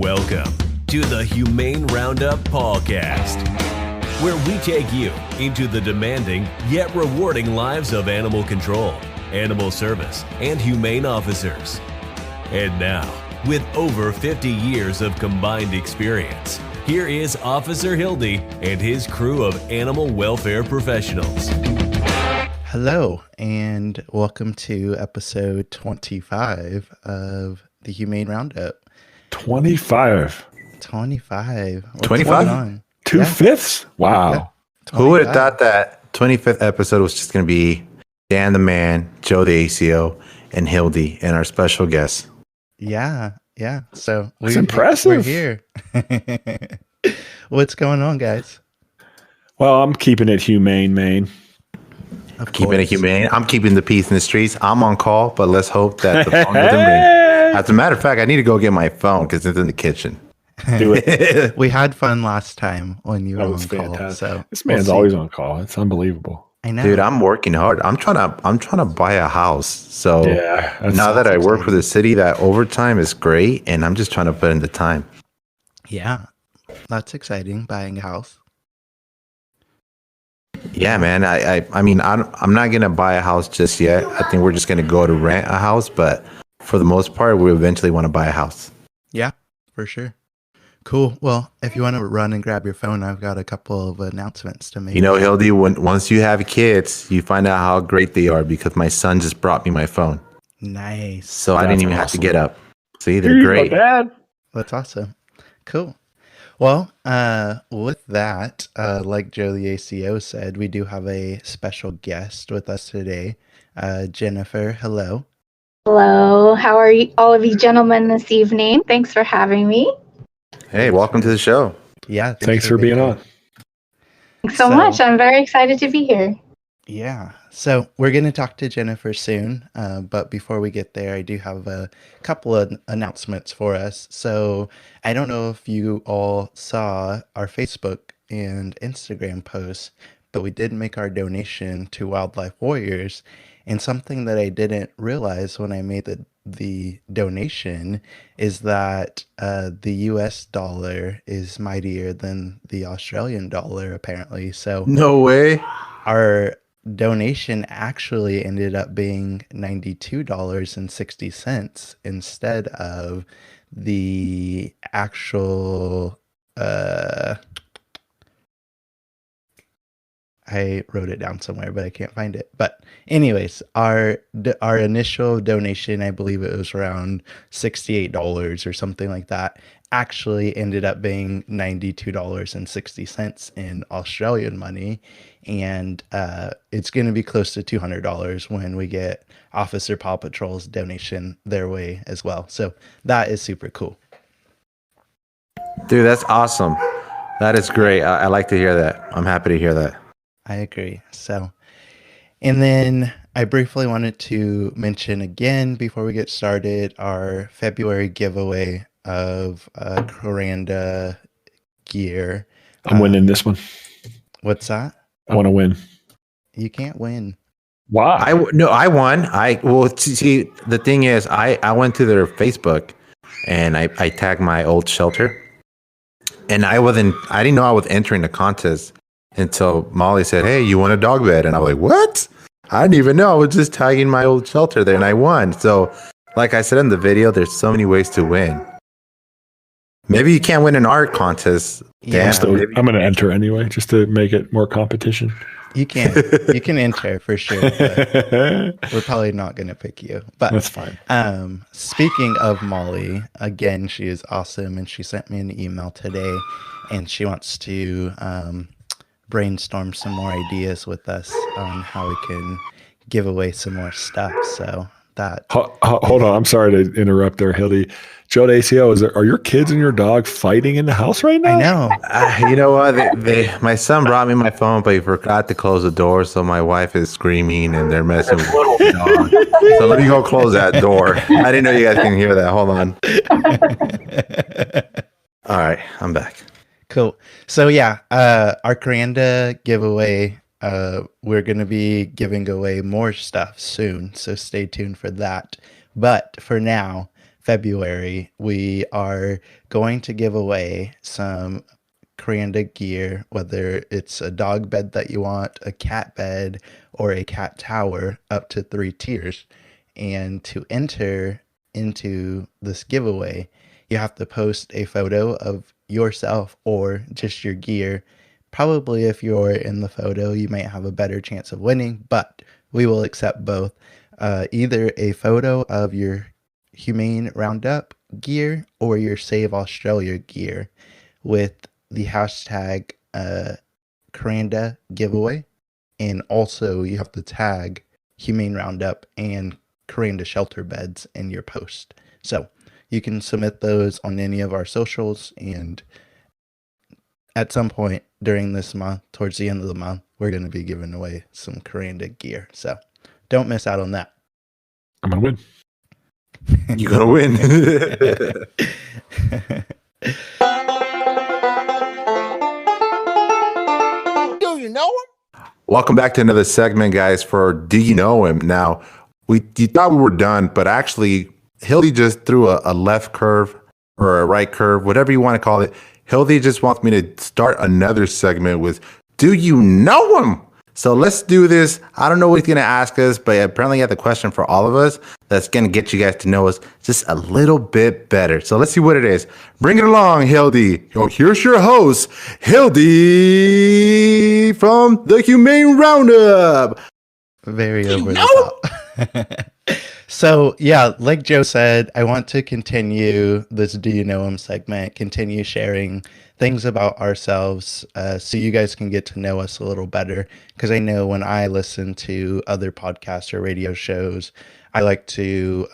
Welcome to the Humane Roundup PAWcast, where we take you into the demanding yet rewarding lives of animal control, animal service, and humane officers. And now, with over 50 years of combined experience, here is Officer Hildy and his crew of animal welfare professionals. Hello, and welcome to episode 25 of the Humane Roundup. 25. 25. What's 25? going on? Two-fifths? Wow. Yeah, Who would have 25. thought that 25th episode was just going to be Dan the Man, Joe the ACO, and Hildy, and our special guest? Yeah. So That's impressive. We're here. What's going on, guys? Well, I'm keeping it humane, Maine. Of Keeping it course. humane. I'm keeping the peace in the streets. I'm on call, but let's hope that the phone doesn't ring. As a matter of fact, I need to go get my phone because it's in the kitchen. Do it. We had fun last time when you were That on was call. fantastic. So This man's we'll see. always on call. It's unbelievable. I know. Dude, I'm working hard. I'm trying to buy a house. So Yeah. now that I work for the city, that overtime is great, and I'm just trying to put in the time. Yeah, that's exciting. Buying a house. Yeah, man. I mean, I'm not gonna buy a house just yet. I think we're just gonna go to rent a house, but for the most part, we eventually want to buy a house. Yeah, for sure. Cool. Well, if you want to run and grab your phone, I've got a couple of announcements to make. You know, Hildy, once you have kids, you find out how great they are because my son just brought me my phone, Nice. so I That's didn't even have to awesome. get up. See, Here they're you go, great. Dad. That's awesome. Cool. Well, with that, like Joe the ACO said, we do have a special guest with us today. Jennifer, hello. Hello, how are you, all of you gentlemen this evening? Thanks for having me. Hey, welcome to the show. Yeah. Thanks for being on. Thanks so So- much. I'm very excited to be here. Yeah. So we're going to talk to Jennifer soon. But before we get there, I do have a couple of announcements for us. So I don't know if you all saw our Facebook and Instagram posts, but we did make our donation to Wildlife Warriors. And something that I didn't realize when I made the donation is that the US dollar is mightier than the Australian dollar, apparently. So No way. our donation actually ended up being $92.60 instead of the actual I wrote it down somewhere, but I can't find it. But anyways, our initial donation, I believe it was around $68 or something like that, actually ended up being $92.60 in Australian money. And it's going to be close to $200 when we get Officer Paw Patrol's donation their way as well. So that is super cool. Dude, that's awesome. That is great. I like to hear that. I'm happy to hear that. I agree. So, and then I briefly wanted to mention again before we get started our February giveaway of Coranda gear. I'm winning this one. What's that? I want to win. You can't win. Why? I won. See, the thing is, I went to their Facebook and I tagged my old shelter, and I didn't know I was entering the contest until Molly said, "Hey, you want a dog bed?" And I was like, "What?" I didn't even know. I was just tagging my old shelter there, and I won. So, like I said in the video, there's so many ways to win. Maybe you can't win an art contest. Yeah, So I'm going to enter anyway, just to make it more competition. you can. You can enter for sure. But we're probably not going to pick you. But That's fine. speaking of Molly, again, she is awesome, and she sent me an email today, and she wants to brainstorm some more ideas with us on how we can give away some more stuff. So that Hold on. I'm sorry to interrupt there, Hildy. Joe the ACO, are your kids and your dog fighting in the house right now? I know. You know what? My son brought me my phone, but he forgot to close the door, so my wife is screaming and they're messing with the dog. So let me go close that door. I didn't know you guys can hear that. Hold on. All right, I'm back. Cool. So yeah, our Coranda giveaway, we're going to be giving away more stuff soon, so stay tuned for that. But for now, February, we are going to give away some Cranda gear, whether it's a dog bed that you want, a cat bed, or a cat tower, up to 3 tiers. And to enter into this giveaway, you have to post a photo of yourself or just your gear. Probably if you're in the photo, you might have a better chance of winning, but we will accept both. Either a photo of your Humane Roundup gear or your Save Australia gear with the hashtag Cranda giveaway. And also you have to tag Humane Roundup and Cranda shelter beds in your post. So you can submit those on any of our socials, and at some point during this month, towards the end of the month, we're going to be giving away some Cranda gear. So don't miss out on that. I'm going to win. You're going to win. Do you know him? Welcome back to another segment, guys, for Do You Know Him? Now, you thought we were done, but actually, Hildy just threw a left curve or a right curve, whatever you want to call it. Hildy just wants me to start another segment with Do You Know Him? So let's do this. I don't know what he's going to ask us, but apparently he has a question for all of us that's going to get you guys to know us just a little bit better. So let's see what it is. Bring it along, Hildy. Here's your host, Hildy from the Humane Roundup. Very over the top. So, yeah, like Joe said, I want to continue this Do You Know Him segment, continue sharing things about ourselves so you guys can get to know us a little better. Because I know when I listen to other podcasts or radio shows, I like to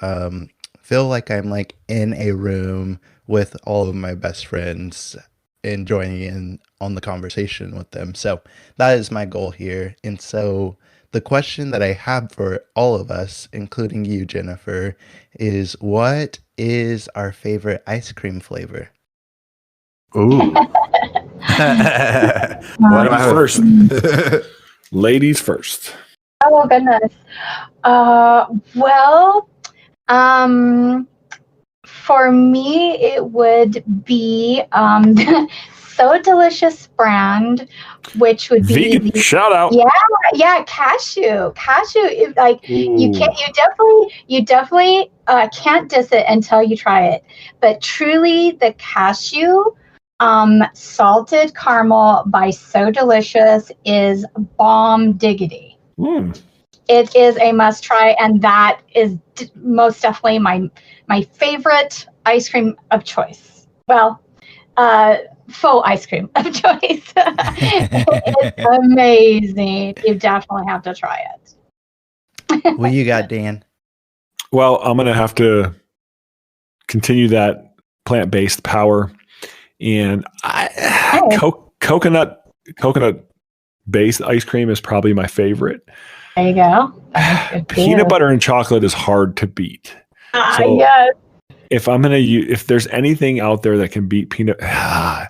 feel like I'm like in a room with all of my best friends and joining in on the conversation with them. So that is my goal here. And so the question that I have for all of us, including you, Jennifer, is what is our favorite ice cream flavor? Ooh. What am I First. Ladies first. Oh goodness. Well, for me it would be So Delicious brand, which would be Vegan shout out. Yeah, cashew. Cashew, like you definitely can't diss it until you try it. But truly, the cashew salted caramel by So Delicious is bomb diggity. It is a must try, and that is most definitely my favorite ice cream of choice. Well, faux ice cream of choice. It's amazing. You definitely have to try it. What you got, Dan? Well, I'm going to have to continue that plant-based power. And coconut-based ice cream is probably my favorite. There you go. Peanut butter and chocolate is hard to beat. Yes. If I'm going to use, if there's anything out there that can beat peanut,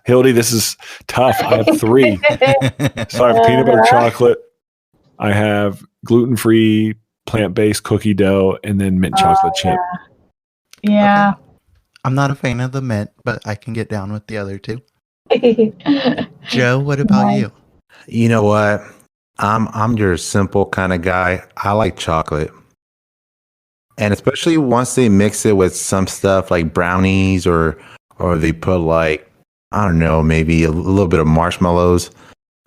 Hildy, this is tough. I have 3. So I have peanut butter chocolate. I have gluten-free, plant-based cookie dough, and then mint chocolate chip. Yeah. Okay. I'm not a fan of the mint, but I can get down with the other 2. Joe, what about you? You know what? I'm your simple kind of guy. I like chocolate. And especially once they mix it with some stuff like brownies or they put like, I don't know, maybe a little bit of marshmallows.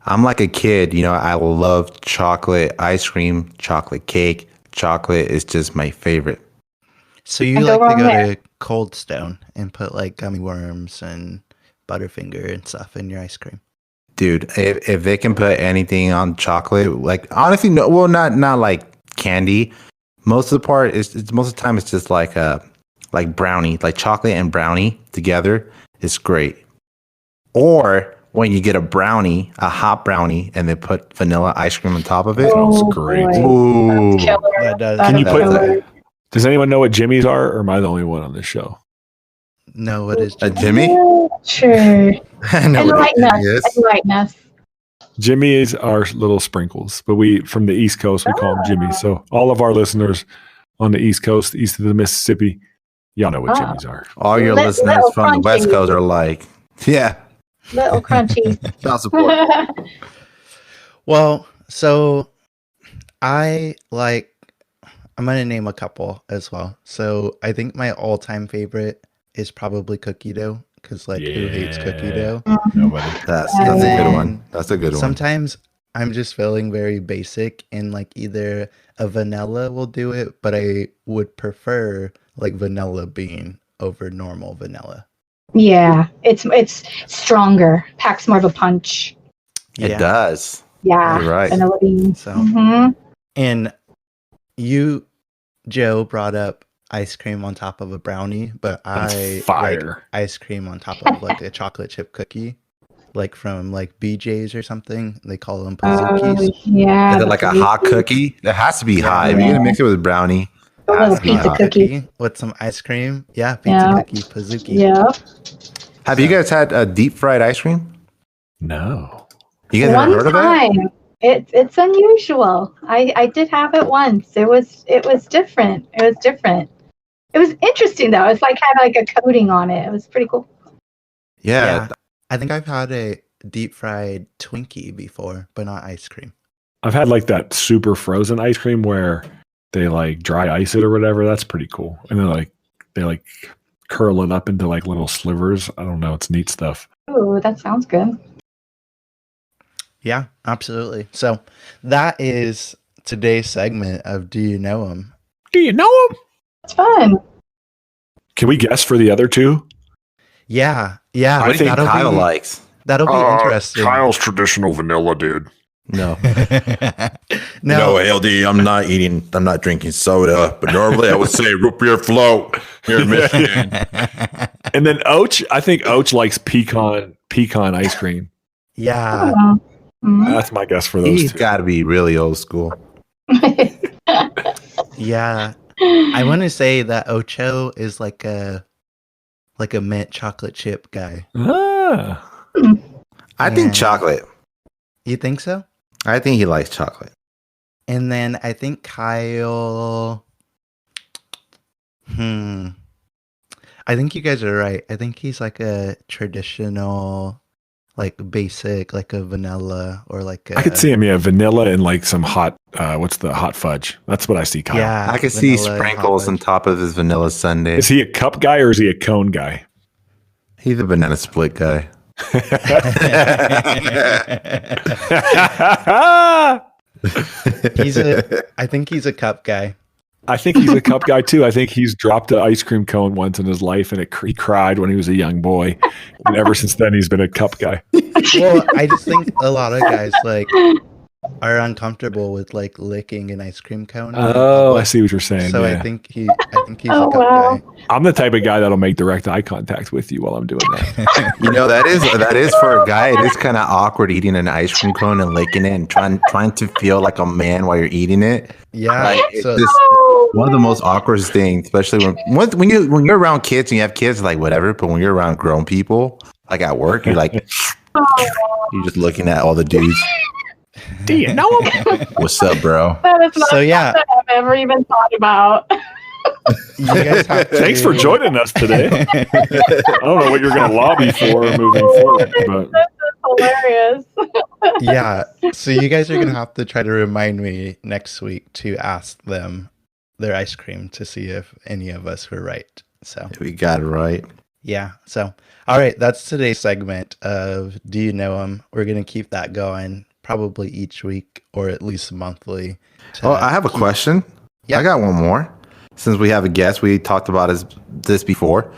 I'm like a kid, you know, I love chocolate ice cream, chocolate cake. Chocolate is just my favorite. So you like to go to Cold Stone and put like gummy worms and Butterfinger and stuff in your ice cream? Dude, if they can put anything on chocolate, like honestly, no, well, not like candy. Most of the time it's just like brownie, like chocolate and brownie together is great. Or when you get a brownie, a hot brownie, and they put vanilla ice cream on top of it. Sounds great. Ooh. That does. Can you put that? Does anyone know what Jimmy's are, or am I the only one on this show? No, what is A Jimmy? Jimmy? Sure. I know what a Jimmy is. Enlighten. Jimmy is our little sprinkles, but we from the East Coast we call them Jimmy. So all of our listeners on the East Coast, east of the Mississippi, Y'all know what jimmies are. All your Little listeners from the West crunchy. Coast are like, yeah, Little crunchy. child support. Well, so I'm going to name a couple as well. So I think my all-time favorite is probably cookie dough, because who hates cookie dough? Nobody. That's And a good then one. That's a good one. Sometimes I'm just feeling very basic, and either a vanilla will do it, but I would prefer vanilla bean over normal vanilla. Yeah, it's stronger, packs more of a punch. It does. Yeah, You're right. vanilla bean. So, Mhm. and you, Joe, brought up ice cream on top of a brownie, but That's I fire. like ice cream on top of a chocolate chip cookie, from BJ's or something. They call them pazookies. Yeah. Is it like a hot cookie? It has to be hot. If you're gonna mix it with brownie, A it little has to be pizza hot. cookie. with some ice cream. Yeah, pizza Yeah. cookie, pazookie. Yeah. Have you guys had a deep fried ice cream? No. You guys One ever heard of it? time. It's unusual. I did have it once. It was different. It was different. It was interesting though. It's had a coating on it. It was pretty cool. Yeah. I think I've had a deep fried Twinkie before, but not ice cream. I've had that super frozen ice cream where they dry ice it or whatever. That's pretty cool. And then they curl it up into little slivers. I don't know. It's neat stuff. Ooh, that sounds good. Yeah, absolutely. So that is today's segment of Do You Know 'Em? Do you know them? It's fun. Can we guess for the other two? Yeah. I think Kyle likes. That'll be interesting. Kyle's traditional vanilla, dude. No. No, LD, I'm not drinking soda, but normally I would say root beer float here in Michigan. And then Oach, I think Oach likes pecan ice cream. yeah. Mhm. That's my guess for those He's two. got to be really old school. Yeah. I want to say that Ocho is like a mint chocolate chip guy. Ah. I Yeah. think chocolate. You think so? I think he likes chocolate. And then I think Kyle. I think you guys are right. I think he's a traditional, basic, a vanilla or I could see him, vanilla and some hot, what's the hot fudge? That's what I see, Kyle. Yeah, I could see vanilla and hot sprinkles on fudge. top of his vanilla sundae. Is he a cup guy or is he a cone guy? He's a banana split guy. I think he's a cup guy. I think he's a cup guy too. I think he's dropped an ice cream cone once in his life and he cried when he was a young boy. And ever since then, he's been a cup guy. Well, I just think a lot of guys are uncomfortable with licking an ice cream cone. Oh, I see what you're saying. So yeah. I think he's Oh, a cup wow. guy. I'm the type of guy that'll make direct eye contact with you while I'm doing that. that is for a guy. It is kind of awkward eating an ice cream cone and licking it and trying to feel like a man while you're eating it. Yeah. It's So just one of the most awkward things, especially when you're around kids and you have kids, whatever. But when you're around grown people, at work, you're you're just looking at all the dudes. Do you know him? What's up, bro? That is not So, yeah. something I've ever even thought about. you guys have to, Thanks for joining us today. I don't know what you're going to lobby for moving forward, but This is hilarious. Yeah. So you guys are gonna have to try to remind me next week to ask them their ice cream to see if any of us were right. So We got it right. yeah. So all right, that's today's segment of Do You Know 'Em? We're gonna keep that going probably each week or at least monthly. Oh, I have a question. Yeah. I got one more. Since we have a guest, we talked about this before.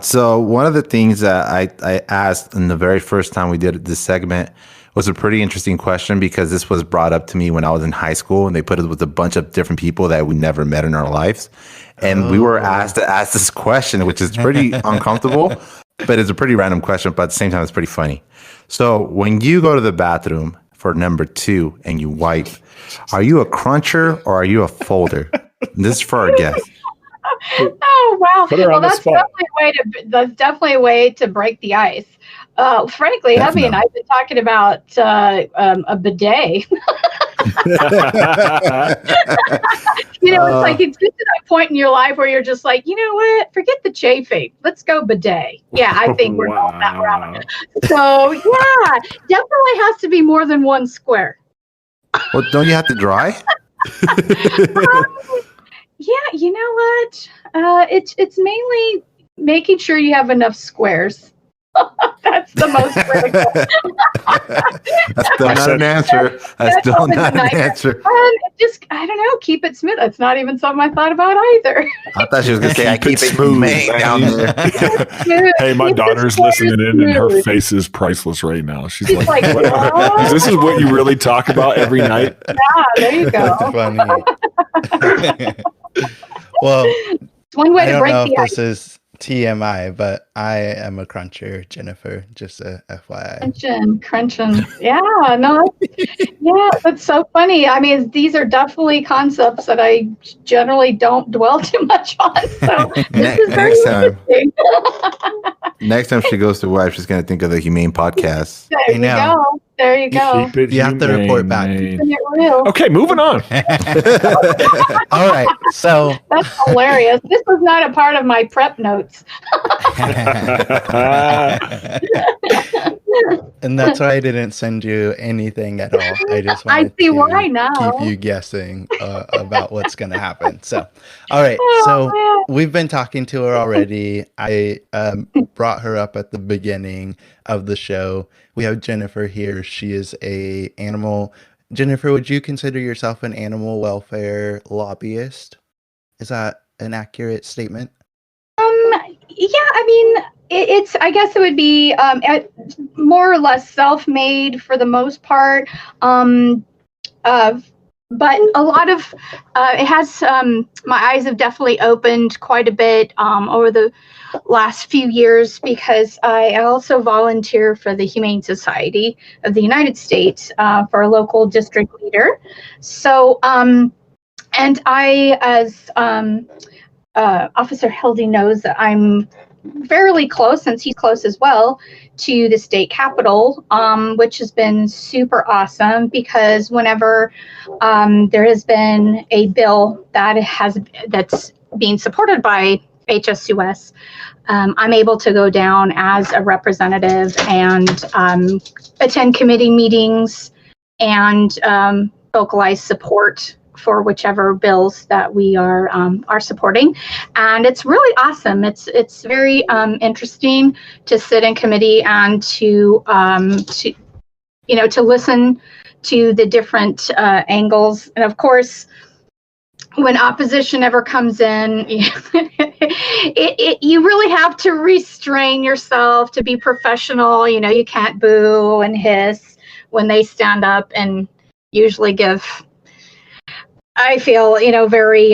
So one of the things that I asked in the very first time we did this segment was a pretty interesting question because this was brought up to me when I was in high school and they put it with a bunch of different people that we never met in our lives. And we were asked to ask this question, which is pretty uncomfortable, but it's a pretty random question, but at the same time, it's pretty funny. So when you go to the bathroom for number 2 and you wipe, are you a cruncher or are you a folder? This is for our guest. Oh wow! Put her Well, on the that's spot. definitely a way to break the ice. Frankly, Hubby and I have been talking about a bidet. It's like it's just to that point in your life where you're just like, you know what? Forget the chafing. Let's go bidet. Yeah, I think we're going that route. So yeah, definitely has to be more than one square. Well, don't you have to dry? Yeah, you know what? It's mainly making sure you have enough squares. That's the most critical. That's still not an answer. That's still not an answer. I don't know, keep it smooth. That's not even something I thought about either. I thought she was going to say, I keep it smooth down there. Hey, my daughter's listening in, and her face is priceless right now. She's like, what? This is what you really talk about every night? Yeah, there you go. Funny. Well, it's one way to break the ice. This is TMI, but I am a cruncher, Jennifer. Just a FYI. Crunching. Yeah, no, that's so funny. I mean, these are definitely concepts that I generally don't dwell too much on. So this is very interesting. Next time she goes to wife, she's going to think of the Humane podcast. There you go. You have to report back. Okay, moving on. All right. So that's hilarious. This was not a part of my prep notes. And that's why I didn't send you anything at all. I just wanted to keep you guessing about what's going to happen. So, all right. We've been talking to her already. I brought her up at the beginning of the show. We have Jennifer here. She is a animal. Jennifer, would you consider yourself an animal welfare lobbyist? Is that an accurate statement? Yeah, I mean, it's. I guess it would be more or less self-made for the most part. But a lot of it has. My eyes have definitely opened quite a bit over the last few years because I also volunteer for the Humane Society of the United States for a local district leader. So, and I, as Officer Hildy knows, that I'm fairly close, since he's close as well, to the state capitol, which has been super awesome because whenever there has been a bill that's being supported by HSUS, I'm able to go down as a representative and attend committee meetings and vocalize support for whichever bills that we are supporting, and it's really awesome. It's very interesting to sit in committee and to listen to the different angles, and of course, when opposition ever comes in, you really have to restrain yourself to be professional. You can't boo and hiss when they stand up and usually give, I feel, very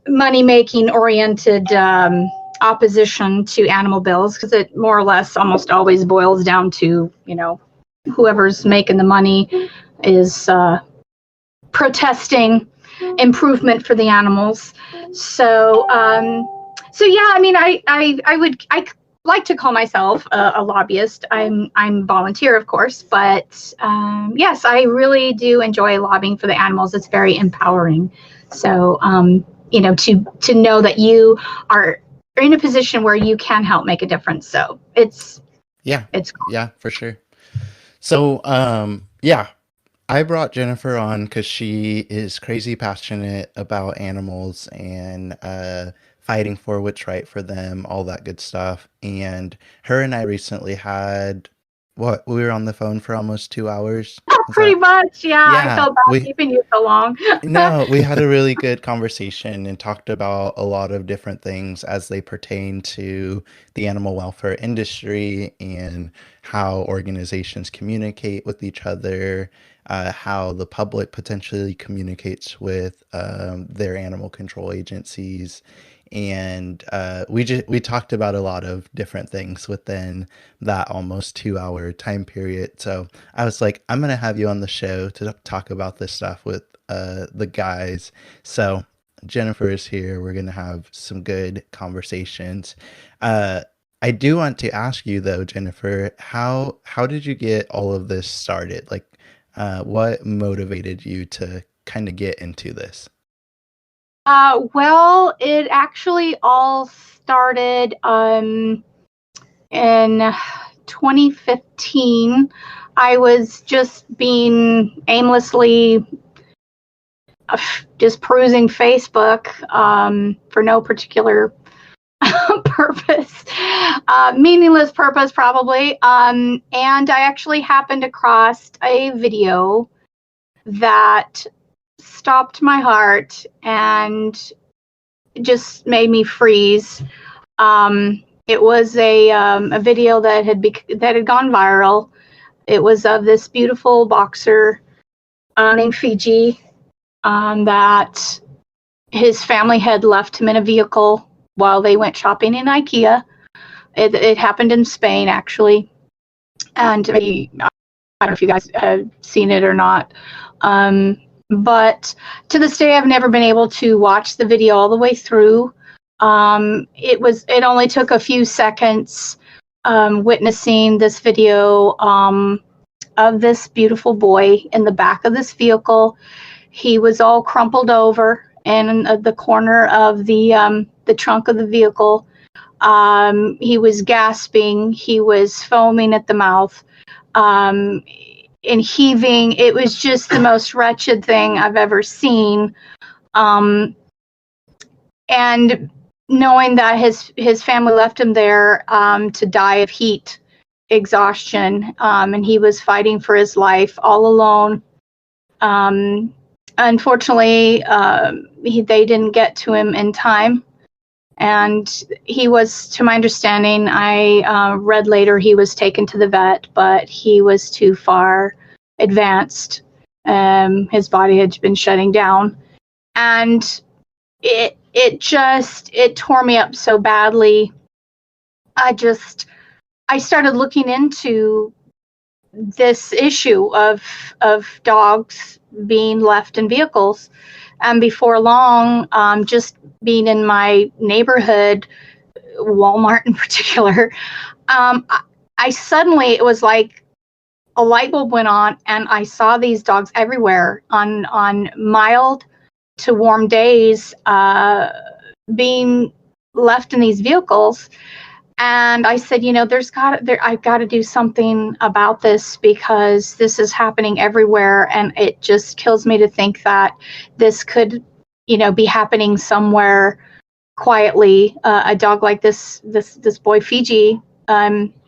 money-making oriented opposition to animal bills, because it more or less almost always boils down to, whoever's making the money is protesting improvement for the animals. So yeah, I mean, I like to call myself a lobbyist. I'm volunteer, of course, but yes, I really do enjoy lobbying for the animals. It's very empowering. So to know that you are in a position where you can help make a difference. So it's cool. Yeah, for sure. So I brought Jennifer on because she is crazy passionate about animals and fighting for what's right for them, all that good stuff. And her and I recently had, we were on the phone for almost 2 hours. Pretty much, yeah. I felt bad keeping you so long. No, we had a really good conversation and talked about a lot of different things as they pertain to the animal welfare industry and how organizations communicate with each other, how the public potentially communicates with their animal control agencies. And we talked about a lot of different things within that almost 2 hour time period. So I was like, I'm going to have you on the show to talk about this stuff with the guys. So Jennifer is here. We're going to have some good conversations. I do want to ask you though, Jennifer, how did you get all of this started? Like, What motivated you to kind of get into this? Well, it actually all started in 2015. I was just being aimlessly just perusing Facebook for no particular purpose, meaningless purpose probably. And I actually happened across a video that stopped my heart and just made me freeze. It was a video that had gone viral. It was of this beautiful boxer named Fiji that his family had left him in a vehicle while they went shopping in IKEA. It happened in Spain, actually. And I don't know if you guys have seen it or not. But to this day, I've never been able to watch the video all the way through. It only took a few seconds witnessing this video of this beautiful boy in the back of this vehicle. He was all crumpled over in the corner of the trunk of the vehicle. He was gasping. He was foaming at the mouth and heaving. It was just the most wretched thing I've ever seen. And knowing that his family left him there to die of heat exhaustion, and he was fighting for his life all alone. Unfortunately, they didn't get to him in time. And he was, to my understanding, I read later he was taken to the vet, but he was too far advanced. His body had been shutting down. And it tore me up so badly. I started looking into this issue of dogs being left in vehicles. And before long, just being in my neighborhood, Walmart in particular, I suddenly, it was like a light bulb went on, and I saw these dogs everywhere on mild to warm days being left in these vehicles. And I said, I've got to do something about this, because this is happening everywhere. And it just kills me to think that this could, be happening somewhere quietly. A dog like this boy Fiji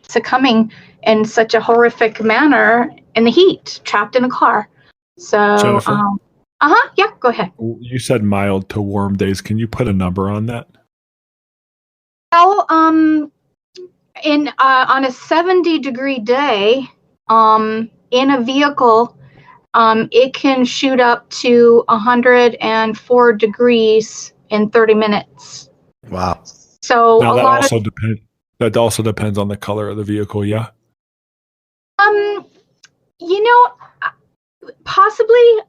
succumbing in such a horrific manner in the heat, trapped in a car. So, Jennifer? Yeah, go ahead. You said mild to warm days. Can you put a number on that? Well, on a 70-degree day, in a vehicle, it can shoot up to 104 degrees in 30 minutes. Wow. So now that also depends on the color of the vehicle, yeah? Possibly.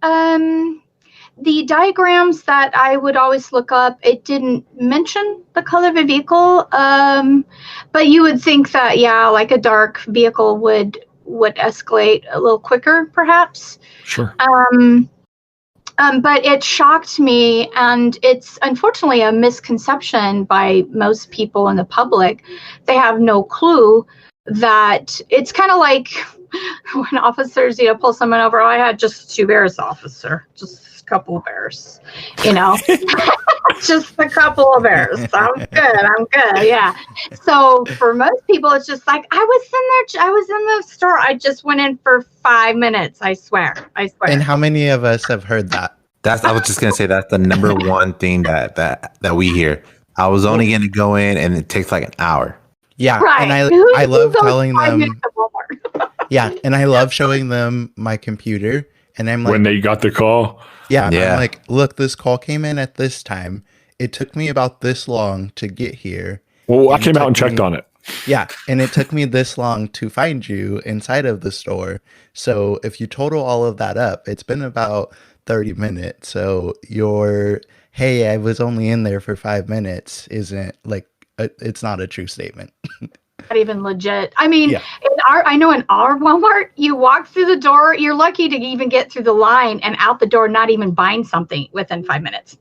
The diagrams that I would always look up, it didn't mention the color of a vehicle. But you would think that, like a dark vehicle would escalate a little quicker, perhaps. Sure. But it shocked me, and it's unfortunately a misconception by most people in the public. They have no clue that it's kind of like when officers, pull someone over. Oh, I had just 2 bears, officer. Just a couple of bears, just a couple of bears. I'm good. Yeah. So for most people, it's just like, I was in the store. I just went in for 5 minutes. I swear. And how many of us have heard that? I was just gonna say that's the number one thing that we hear. I was only gonna go in, and it takes like an hour. Yeah, right. And I love telling them. Yeah, and I love showing them my computer, and I'm like, when they got the call. Yeah. I'm like, look, this call came in at this time. It took me about this long to get here. Well, I came out and checked on it. Yeah, and it took me this long to find you inside of the store. So if you total all of that up, it's been about 30 minutes. So your, hey, I was only in there for 5 minutes isn't like, it's not a true statement. not even legit. I mean, Yeah. I know in our Walmart, you walk through the door, you're lucky to even get through the line and out the door, not even buying something within 5 minutes.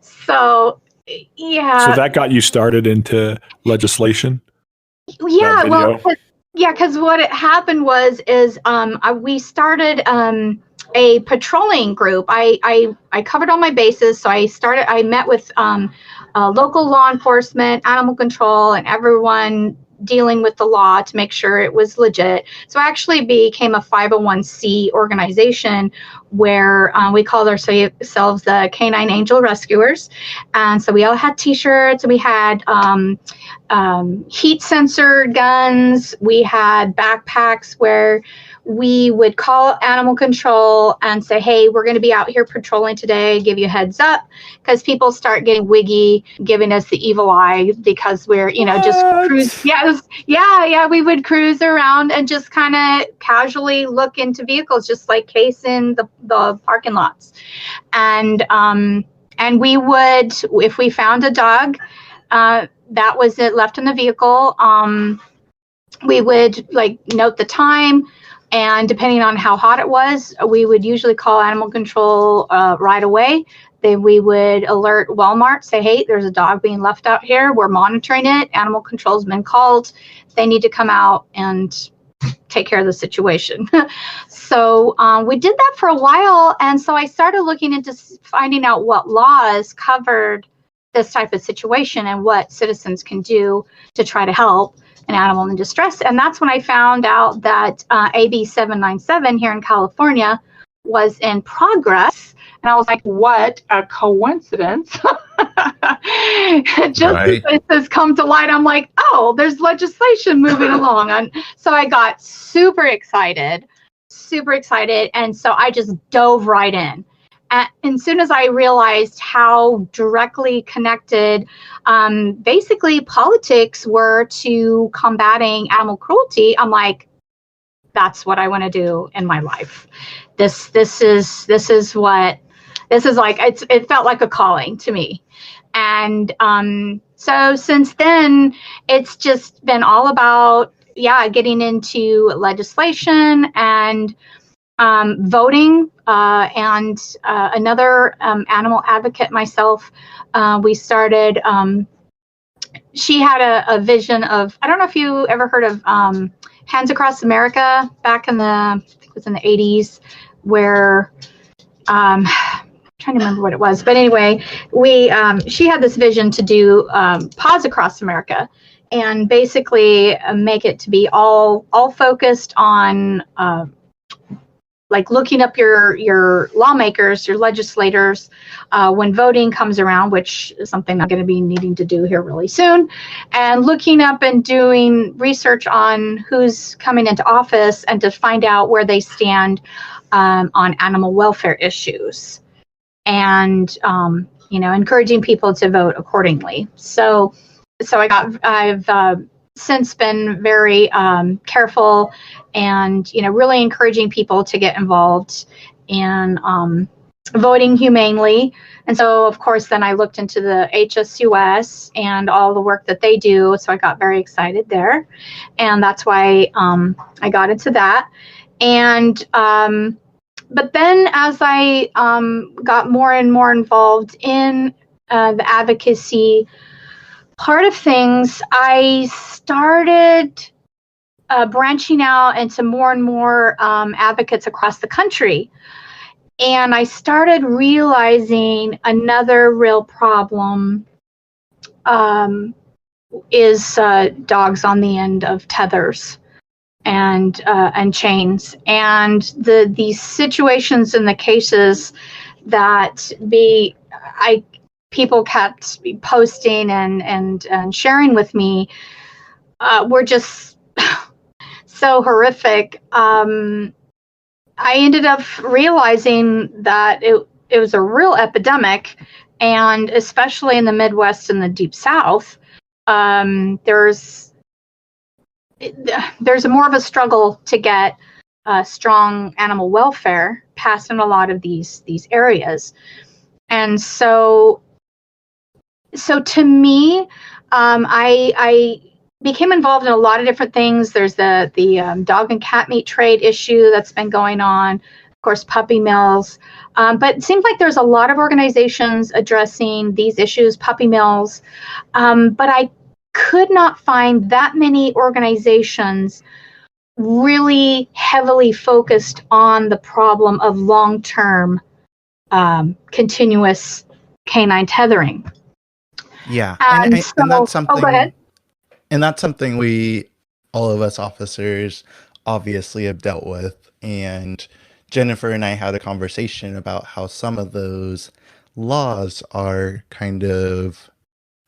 So, yeah. So that got you started into legislation? Yeah, That well, video? because what it happened was we started a patrolling group. I covered all my bases, so I met with local law enforcement, animal control, and everyone dealing with the law to make sure it was legit. So I actually became a 501c organization where we called ourselves the Canine Angel Rescuers. And so we all had t-shirts, we had heat sensor guns, we had backpacks where we would call animal control and say, hey, we're going to be out here patrolling today, give you a heads up, because people start getting wiggy, giving us the evil eye because we're, just cruise. Yeah, we would cruise around and just kind of casually look into vehicles, just like casing the parking lots. And we would, if we found a dog, that was it left in the vehicle, we would note the time, and depending on how hot it was, we would usually call animal control right away. Then we would alert Walmart, say, hey, there's a dog being left out here, we're monitoring it, animal control's been called, they need to come out and take care of the situation. So we did that for a while, and so I started looking into finding out what laws covered this type of situation and what citizens can do to try to help an animal in distress. And that's when I found out that AB 797 here in California was in progress. And I was like, what a coincidence. Just Right. as this has come to light, I'm like, oh, there's legislation moving along. And so I got super excited. And so I just dove right in. And as soon as I realized how directly connected basically politics were to combating animal cruelty, I'm like, that's what I want to do in my life. This is like, it felt like a calling to me. And so since then, it's just been all about, getting into legislation and voting, and another animal advocate myself. We started, she had a vision of, I don't know if you ever heard of Hands Across America back in I think it was in the 80s, where I'm trying to remember what it was, but anyway, she had this vision to do Paws Across America, and basically make it to be all focused on looking up your lawmakers, your legislators, when voting comes around, which is something I'm going to be needing to do here really soon, and looking up and doing research on who's coming into office and to find out where they stand on animal welfare issues, and encouraging people to vote accordingly. So I've since been very careful and really encouraging people to get involved in voting humanely. And so of course then I looked into the HSUS and all the work that they do, so I got very excited there, and that's why I got into that. And but then as I got more and more involved in the advocacy part of things, I started branching out into more and more advocates across the country. And I started realizing another real problem is dogs on the end of tethers and chains, and these situations in the cases that people kept posting and sharing with me were just so horrific. I ended up realizing that it was a real epidemic, and especially in the Midwest and the Deep South, there's more of a struggle to get strong animal welfare passed in a lot of these areas. And so So to me, I became involved in a lot of different things. There's the dog and cat meat trade issue that's been going on, of course, puppy mills. But it seems like there's a lot of organizations addressing these issues, puppy mills. But I could not find that many organizations really heavily focused on the problem of long-term continuous canine tethering. Yeah, And that's something. Oh, go ahead. And that's something all of us officers, obviously have dealt with. And Jennifer and I had a conversation about how some of those laws are kind of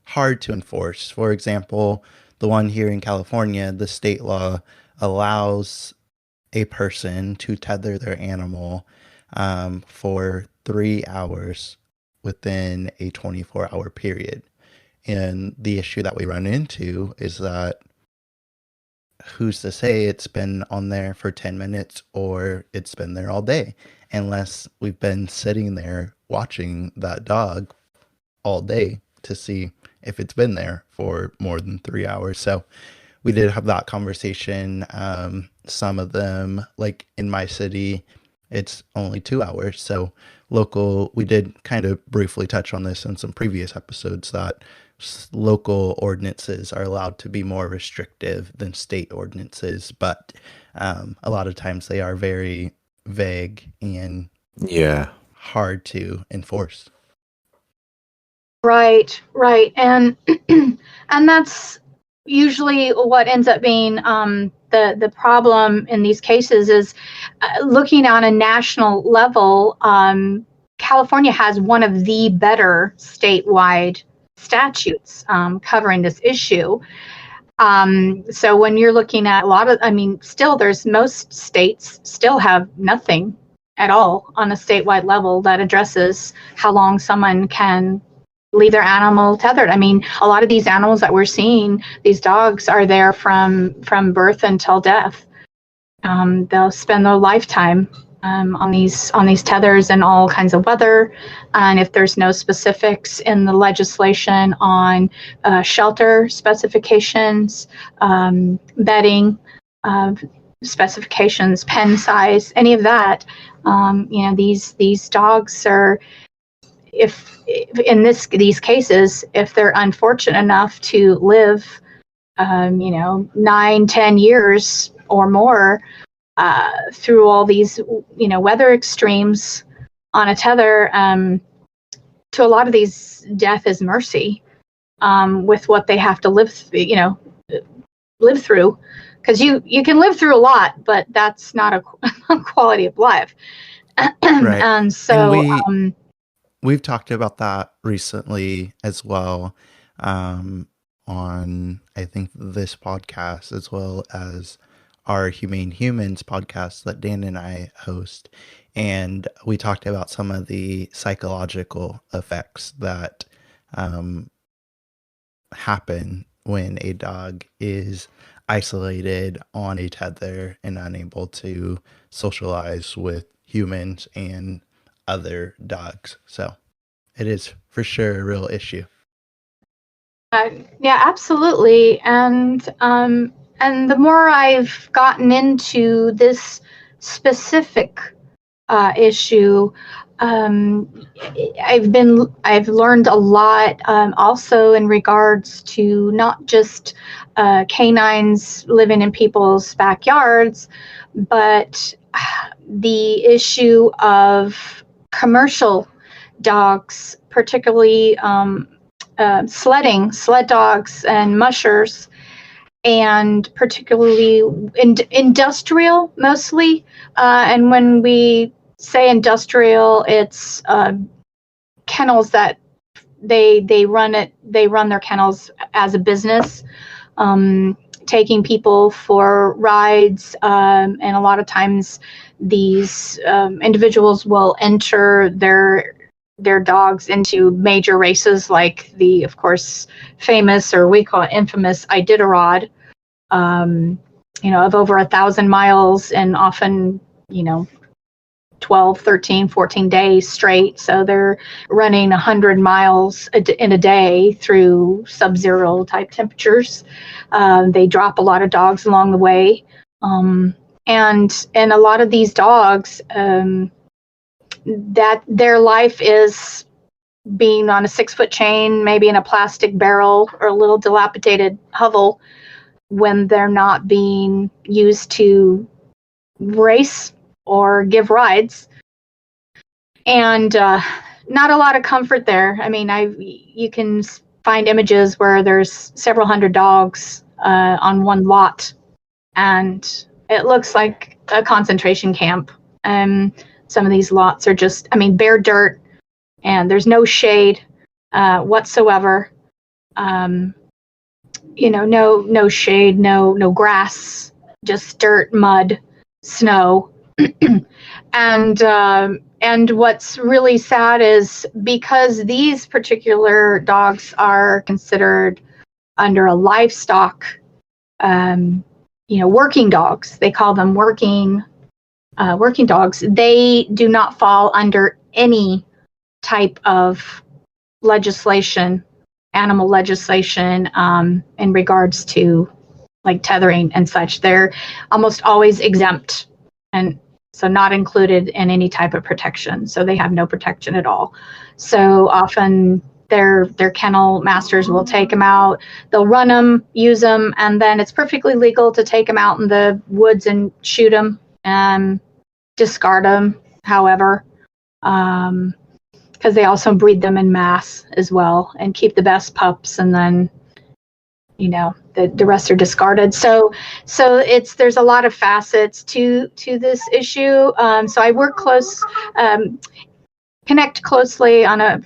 hard to enforce. For example, the one here in California, the state law allows a person to tether their animal for 3 hours within a 24-hour period. And the issue that we run into is that who's to say it's been on there for 10 minutes or it's been there all day, unless we've been sitting there watching that dog all day to see if it's been there for more than 3 hours. So we did have that conversation. Some of them, like in my city, it's only 2 hours. So local, we did kind of briefly touch on this in some previous episodes, that local ordinances are allowed to be more restrictive than state ordinances, but a lot of times they are very vague and hard to enforce. Right, and and that's usually what ends up being the problem in these cases is looking on a national level. California has one of the better statewide statutes covering this issue. So when you're looking at still most states still have nothing at all on a statewide level that addresses how long someone can leave their animal tethered. I mean, a lot of these animals that we're seeing, these dogs, are there from birth until death. They'll spend their lifetime on these tethers in all kinds of weather. And if there's no specifics in the legislation on shelter specifications, bedding specifications, pen size, any of that, these dogs are, if in these cases, if they're unfortunate enough to live 9-10 years or more through all these weather extremes on a tether, to a lot of these, death is mercy with what they have to live through, because you can live through a lot, but that's not a quality of life. Right. And so and we've talked about that recently as well, on, I think, this podcast, as well as our Humane Humans podcast that Dan and I host. And we talked about some of the psychological effects that happen when a dog is isolated on a tether and unable to socialize with humans and other dogs. So it is for sure a real issue. Yeah, absolutely. And the more I've gotten into this specific issue, I've learned a lot, also in regards to not just canines living in people's backyards, but the issue of commercial dogs, particularly sled dogs and mushers, and particularly industrial mostly. And when we say industrial, it's kennels that they run their kennels as a business, taking people for rides, and a lot of times these individuals will enter their dogs into major races, like the, of course, famous, or we call it infamous, Iditarod, of over 1,000 miles, and often, 12, 13, 14 days straight. So they're running 100 miles in a day through sub-zero type temperatures. They drop a lot of dogs along the way. And a lot of these dogs, that their life is being on a 6-foot chain, maybe in a plastic barrel or a little dilapidated hovel, when they're not being used to race or give rides. And not a lot of comfort there. I mean, you can find images where there's several hundred dogs on one lot, and it looks like a concentration camp. Some of these lots are just, bare dirt, and there's no shade whatsoever. No shade, no grass, just dirt, mud, snow. And what's really sad is because these particular dogs are considered under a livestock, working dogs. They call them working dogs. They do not fall under any type of legislation, animal legislation, in regards to like tethering and such. They're almost always exempt, and so not included in any type of protection. So they have no protection at all. So often their kennel masters will take them out, they'll run them, use them, and then it's perfectly legal to take them out in the woods and shoot them and discard them, however, because they also breed them in mass as well and keep the best pups, and then the rest are discarded. So there's a lot of facets to this issue. So I work connect closely on a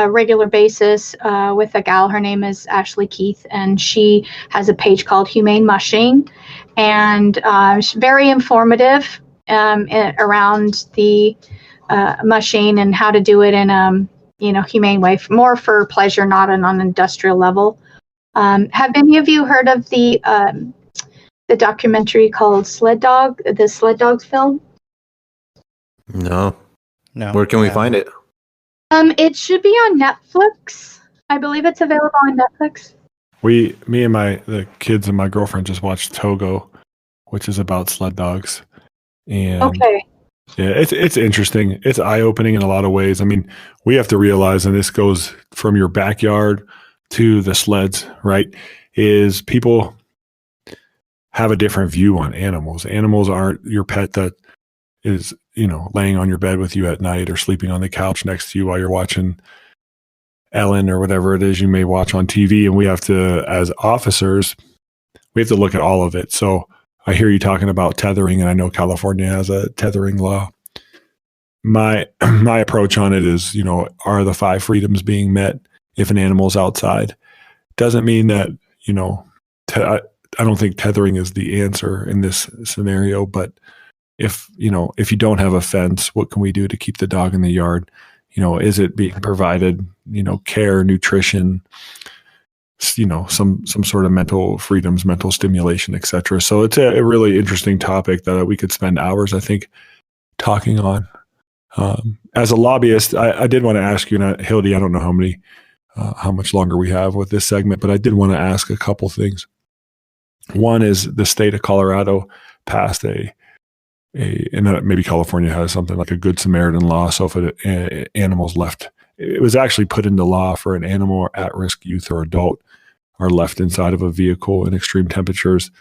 regular basis with a gal. Her name is Ashley Keith, and she has a page called Humane Mushing, and she's very informative around the mushing and how to do it in a humane way, more for pleasure, not on an industrial level. Have any of you heard of the documentary called Sled Dog, the Sled Dogs film? No. No. Where can we find it? It should be on Netflix. I believe it's available on Netflix. Me and the kids and my girlfriend just watched Togo, which is about sled dogs. And okay. Yeah, it's interesting. It's eye-opening in a lot of ways. I mean, we have to realize, and this goes from your backyard to the sleds, right? Is people have a different view on animals. Animals aren't your pet that is, laying on your bed with you at night or sleeping on the couch next to you while you're watching Ellen or whatever it is you may watch on TV. And we have to, as officers, we have to look at all of it. So I hear you talking about tethering, and I know California has a tethering law. My approach on it is, are the 5 freedoms being met if an animal's outside? Doesn't mean that, I don't think tethering is the answer in this scenario, but if you don't have a fence, what can we do to keep the dog in the yard? Is it being provided, care, nutrition, some sort of mental freedoms, mental stimulation, etc. So it's a really interesting topic that we could spend hours, I think, talking on. As a lobbyist, I did want to ask you, Hildy, I don't know how much longer we have with this segment, but I did want to ask a couple things. One is the state of Colorado passed and maybe California has something like a Good Samaritan law. So if an animal's left, it was actually put into law for an animal or at-risk youth or adult are left inside of a vehicle in extreme temperatures.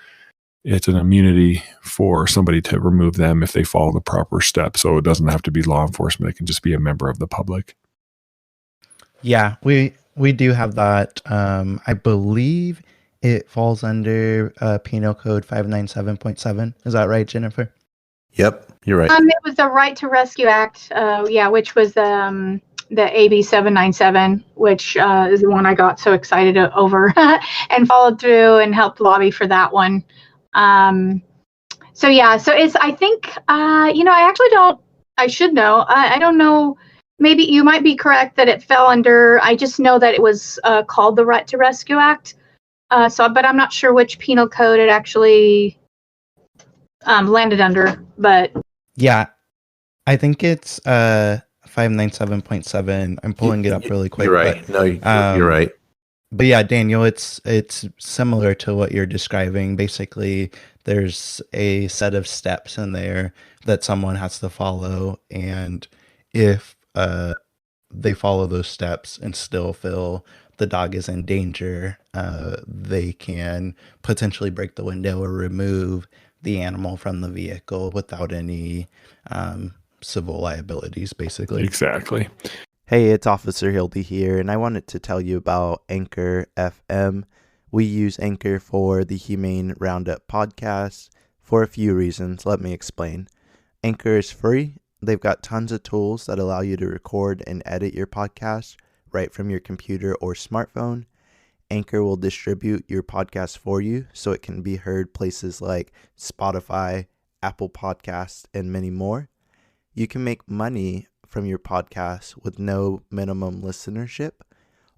It's an immunity for somebody to remove them if they follow the proper steps. So it doesn't have to be law enforcement. It can just be a member of the public. Yeah, we do have that. I believe it falls under Penal Code 597.7. Is that right, Jennifer? Yep, you're right. It was the Right to Rescue Act, which was the AB 797, which is the one I got so excited over and followed through and helped lobby for that one. So it's, I think, I actually don't, I should know. I don't know. Maybe you might be correct that it fell under, I just know that it was called the Right to Rescue Act. But I'm not sure which penal code it actually landed under, but. Yeah. I think it's 597.7. I'm pulling it up really quick. You're right. But, You're right. But yeah, Daniel, it's similar to what you're describing. Basically, there's a set of steps in there that someone has to follow, and if they follow those steps and still feel the dog is in danger, they can potentially break the window or remove the animal from the vehicle without any civil liabilities, basically. Exactly. Hey, it's Officer Hildy here, and I wanted to tell you about Anchor FM. We use Anchor for the Humane Roundup podcast for a few reasons. Let me explain. Anchor is free. They've got tons of tools that allow you to record and edit your podcast right from your computer or smartphone. Anchor will distribute your podcast for you so it can be heard places like Spotify, Apple Podcasts, and many more. You can make money from your podcast with no minimum listenership.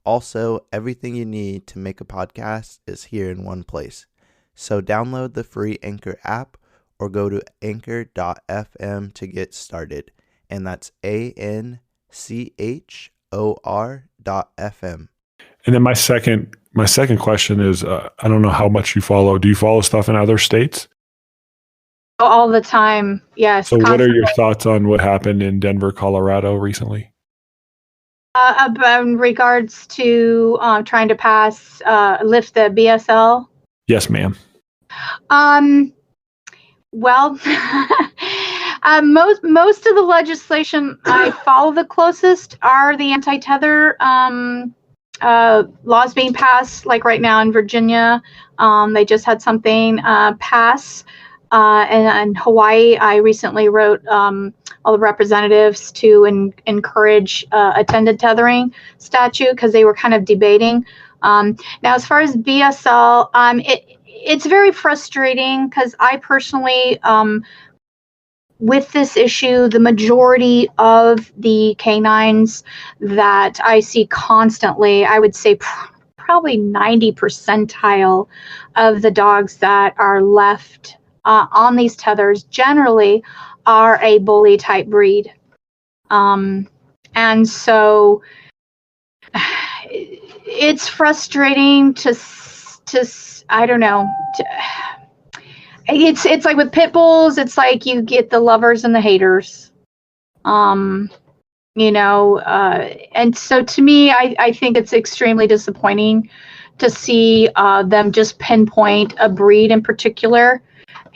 Also, everything you need to make a podcast is here in one place. So download the free Anchor app or go to anchor.fm to get started. And that's ANCHOR.FM. And then my second question is, I don't know how much you follow. Do you follow stuff in other states? All the time, yes. So what are your thoughts on what happened in Denver, Colorado recently? In regards to trying to lift the BSL? Yes, ma'am. Well, most of the legislation I follow the closest are the anti-tether laws being passed, like right now in Virginia. They just had something pass. And in Hawaii, I recently wrote all the representatives to encourage attended tethering statute because they were kind of debating. Now, as far as BSL, it's very frustrating because I personally, with this issue, the majority of the canines that I see constantly, I would say probably 90 percentile of the dogs that are left on these tethers generally are a bully type breed. And so it's frustrating to I don't know. It's like with pit bulls, it's like you get the lovers and the haters. And so to me, I think it's extremely disappointing to see them just pinpoint a breed in particular.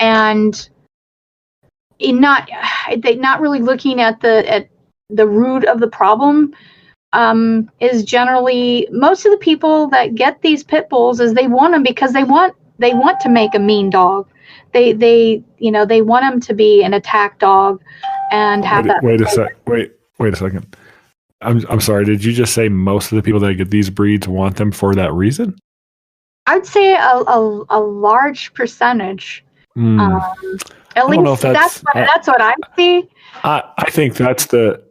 And not really looking at the root of the problem is generally most of the people that get these pit bulls is they want them because they want to make a mean dog. They want them to be an attack dog and have that. Wait a second. I'm sorry. Did you just say most of the people that get these breeds want them for that reason? I'd say a large percentage. At least that's what I see. I think that's the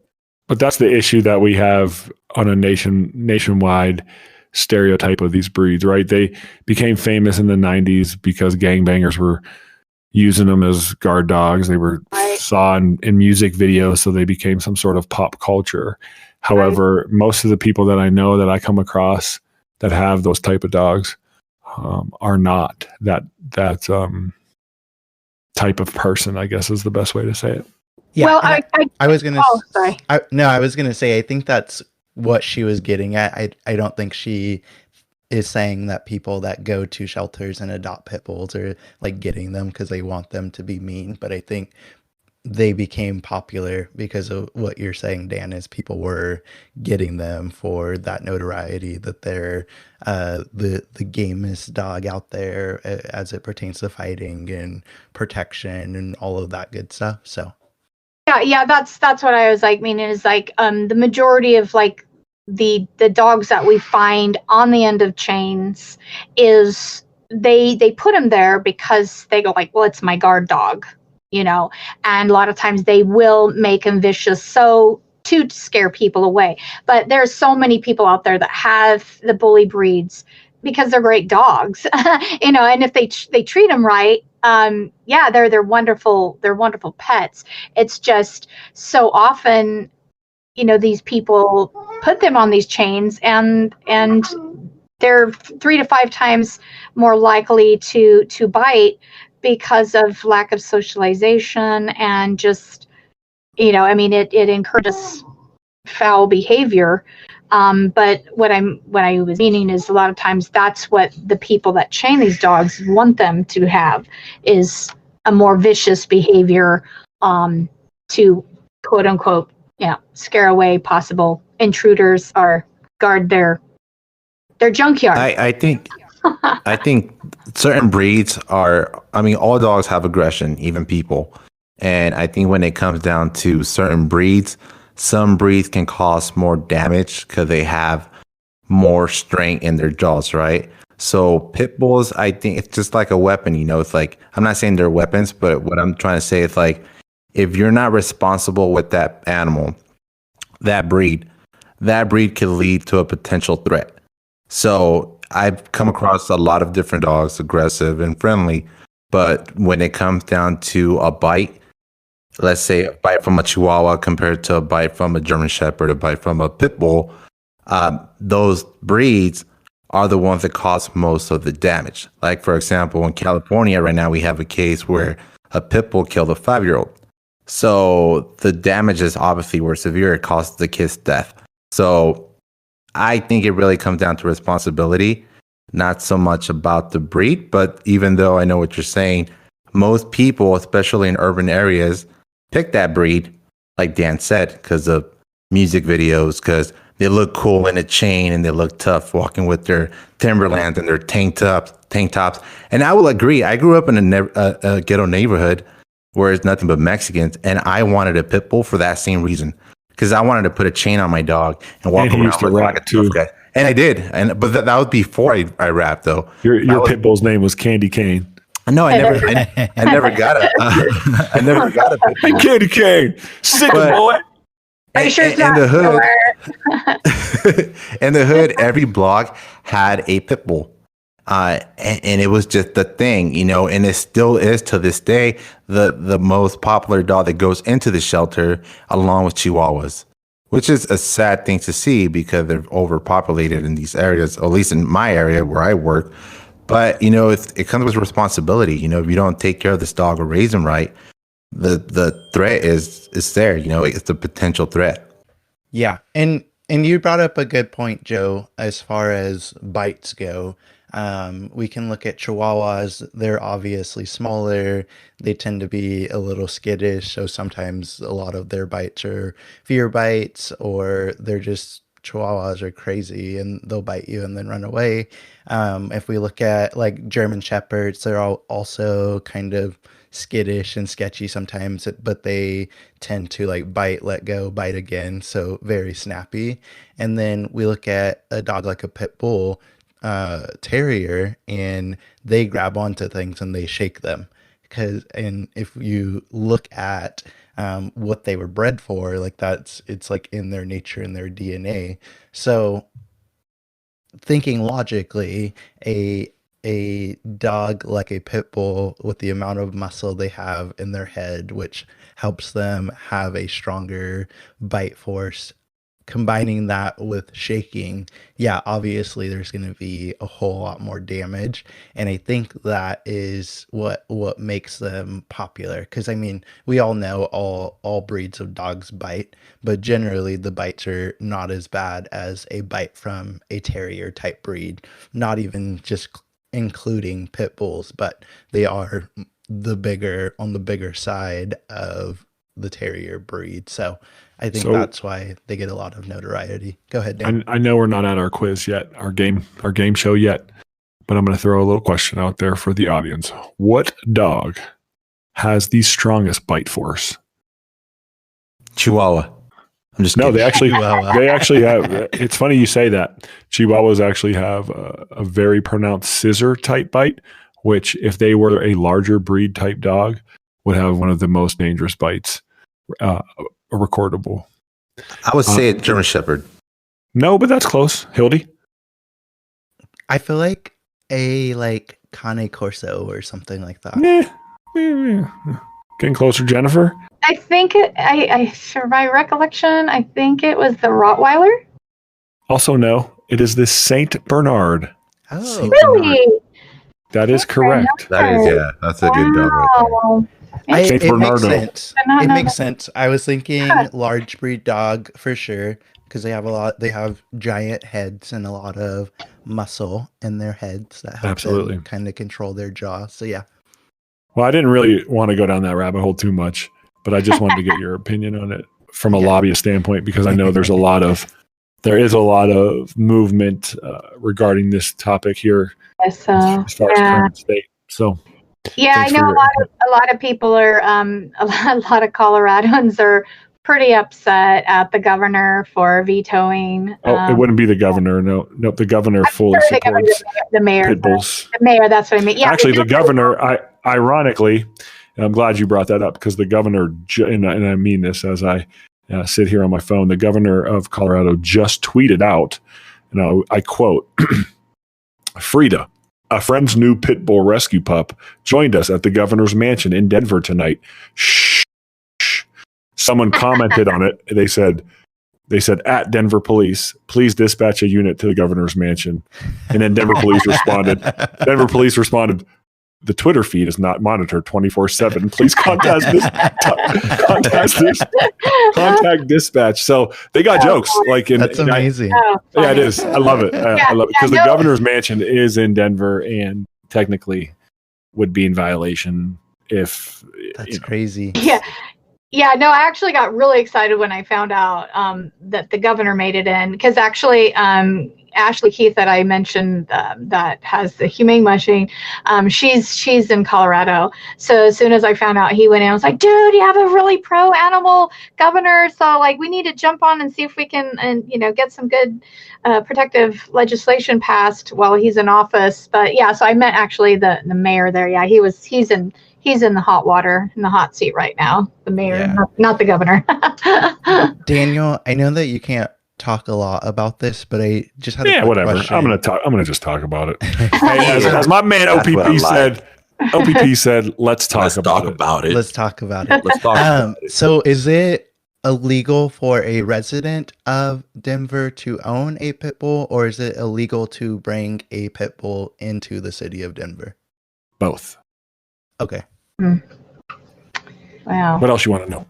issue that we have on a nationwide stereotype of these breeds, right? They became famous in the 90s because gangbangers were using them as guard dogs. They were saw in music videos, so they became some sort of pop culture. However, most of the people that I know that I come across that have those type of dogs are not that type of person, I guess is the best way to say it. Yeah, well, I was gonna. Oh, sorry. I was gonna say. I think that's what she was getting at. I don't think she is saying that people that go to shelters and adopt pit bulls are like getting them because they want them to be mean. But I think they became popular because of what you're saying, Dan, is people were getting them for that notoriety that they're the gamest dog out there as it pertains to fighting and protection and all of that good stuff. So yeah, that's what I was like meaning is like the majority of like the dogs that we find on the end of chains is they put them there because they go like, well, it's my guard dog. And a lot of times they will make them vicious to scare people away. But there's so many people out there that have the bully breeds because they're great dogs, and if they treat them right, they're wonderful. They're wonderful pets. It's just so often, these people put them on these chains, and they're 3 to 5 times more likely to bite because of lack of socialization, and just, it encourages foul behavior. But what I was meaning is, a lot of times that's what the people that chain these dogs want them to have, is a more vicious behavior, to quote unquote, scare away possible intruders or guard their junkyard. I think certain breeds are. I mean, all dogs have aggression, even people. And I think when it comes down to certain breeds, some breeds can cause more damage because they have more strength in their jaws, right? So pit bulls, I think it's just like a weapon. It's like, I'm not saying they're weapons, but what I'm trying to say is, like, if you're not responsible with that animal, that breed could lead to a potential threat. So I've come across a lot of different dogs, aggressive and friendly, but when it comes down to a bite, let's say a bite from a Chihuahua compared to a bite from a German Shepherd, a bite from a Pit Bull, those breeds are the ones that cause most of the damage. Like, for example, in California right now, we have a case where a Pit Bull killed a 5-year-old. So the damages obviously were severe. It caused the kid's death. So I think it really comes down to responsibility, not so much about the breed. But even though I know what you're saying, most people, especially in urban areas, pick that breed, like Dan said, because of music videos, because they look cool in a chain and they look tough walking with their Timberlands and their tank tops. And I will agree. I grew up in a ghetto neighborhood where it's nothing but Mexicans, and I wanted a pit bull for that same reason, because I wanted to put a chain on my dog and walk around like a tough guy. And I did, but that was before I rapped, though. Your pit bull's name was Candy Cane. No, I never got it. I never got a pit bull. Candy Cane, sick boy. Are you sure it's in not the hood? In the hood, every block had a pit bull, and it was just the thing, and it still is to this day the most popular dog that goes into the shelter, along with Chihuahuas, which is a sad thing to see because they're overpopulated in these areas, at least in my area where I work. But it comes with responsibility. If you don't take care of this dog or raise him right, the threat is there. It's a potential threat. Yeah, and you brought up a good point, Joe, as far as bites go. We can look at Chihuahuas. They're obviously smaller. They tend to be a little skittish, so sometimes a lot of their bites are fear bites, or they're just Chihuahuas are crazy and they'll bite you and then run away. If we look at like German Shepherds, they're all also kind of skittish and sketchy sometimes, but they tend to like bite, let go, bite again, so very snappy. And then we look at a dog like a pit bull terrier, and they grab onto things and they shake them, and if you look at what they were bred for, like it's like in their nature, in their DNA. So thinking logically, a dog like a pit bull, with the amount of muscle they have in their head, which helps them have a stronger bite force, combining that with shaking, obviously there's going to be a whole lot more damage. And I think that is what makes them popular, because I mean, we all know all breeds of dogs bite, but generally the bites are not as bad as a bite from a terrier type breed, not even just including pit bulls, but they are on the bigger side of the terrier breed. So I think that's why they get a lot of notoriety. Go ahead, Dan. I know we're not at our quiz yet, our game show yet, but I'm going to throw a little question out there for the audience. What dog has the strongest bite force? Chihuahua. I'm just kidding. They actually have. It's funny you say that. Chihuahuas actually have a very pronounced scissor type bite, which if they were a larger breed type dog, would have one of the most dangerous bites recordable. I would say a German Shepherd. No, but that's close. Hildy? I feel like a Cane Corso or something like that. Getting closer, Jennifer. I think for my recollection, I think it was the Rottweiler. Also, no, it is the Saint Bernard. Oh, Really? That is correct. That is, yeah, that's a good dog right there. Wow. Saint it makes Bernardo. sense. It makes sense. I was thinking large breed dog for sure because they have giant heads and a lot of muscle in their heads that help them kind of control their jaw. So yeah. Well, I didn't really want to go down that rabbit hole too much, but I just wanted to get your opinion on it from a lobbyist standpoint because I know there is a lot of movement regarding this topic here as far as current state. So yeah, I know a lot of people are a lot of Coloradans are pretty upset at the governor for vetoing. It wouldn't be the governor. No, the governor fully supports the mayor. Pit bulls. The mayor, that's what I mean. Yeah, actually, the governor. Ironically, and I'm glad you brought that up because the governor, and I mean this as I sit here on my phone, the governor of Colorado just tweeted out, and I quote, "Frida, a friend's new pit bull rescue pup, joined us at the governor's mansion in Denver tonight. Shh." Someone commented on it. They said, at Denver police, please dispatch a unit to the governor's mansion. And then Denver police responded, the Twitter feed is not monitored 24/7. Please contact dispatch. So they got jokes. That's amazing. Yeah, it is. I love it. I love it because the governor's mansion is in Denver and technically would be in violation if. That's crazy. Yeah. Yeah, no, I actually got really excited when I found out that the governor made it in because actually Ashley Keith that I mentioned that has the Humane Mushing, she's in Colorado. So as soon as I found out he went in, I was like, dude, you have a really pro animal governor. So we need to jump on and see if we can get some good protective legislation passed while he's in office. But yeah, so I met actually the mayor there. Yeah, he's in the hot water, in the hot seat right now. The mayor, not the governor. Daniel, I know that you can't talk a lot about this, but I just had a whatever. question. I'm gonna just talk about it. As my man OPP said, let's talk about it. Let's talk about it. So is it illegal for a resident of Denver to own a pit bull, or is it illegal to bring a pit bull into the city of Denver? Both. Okay. Wow. What else you want to know?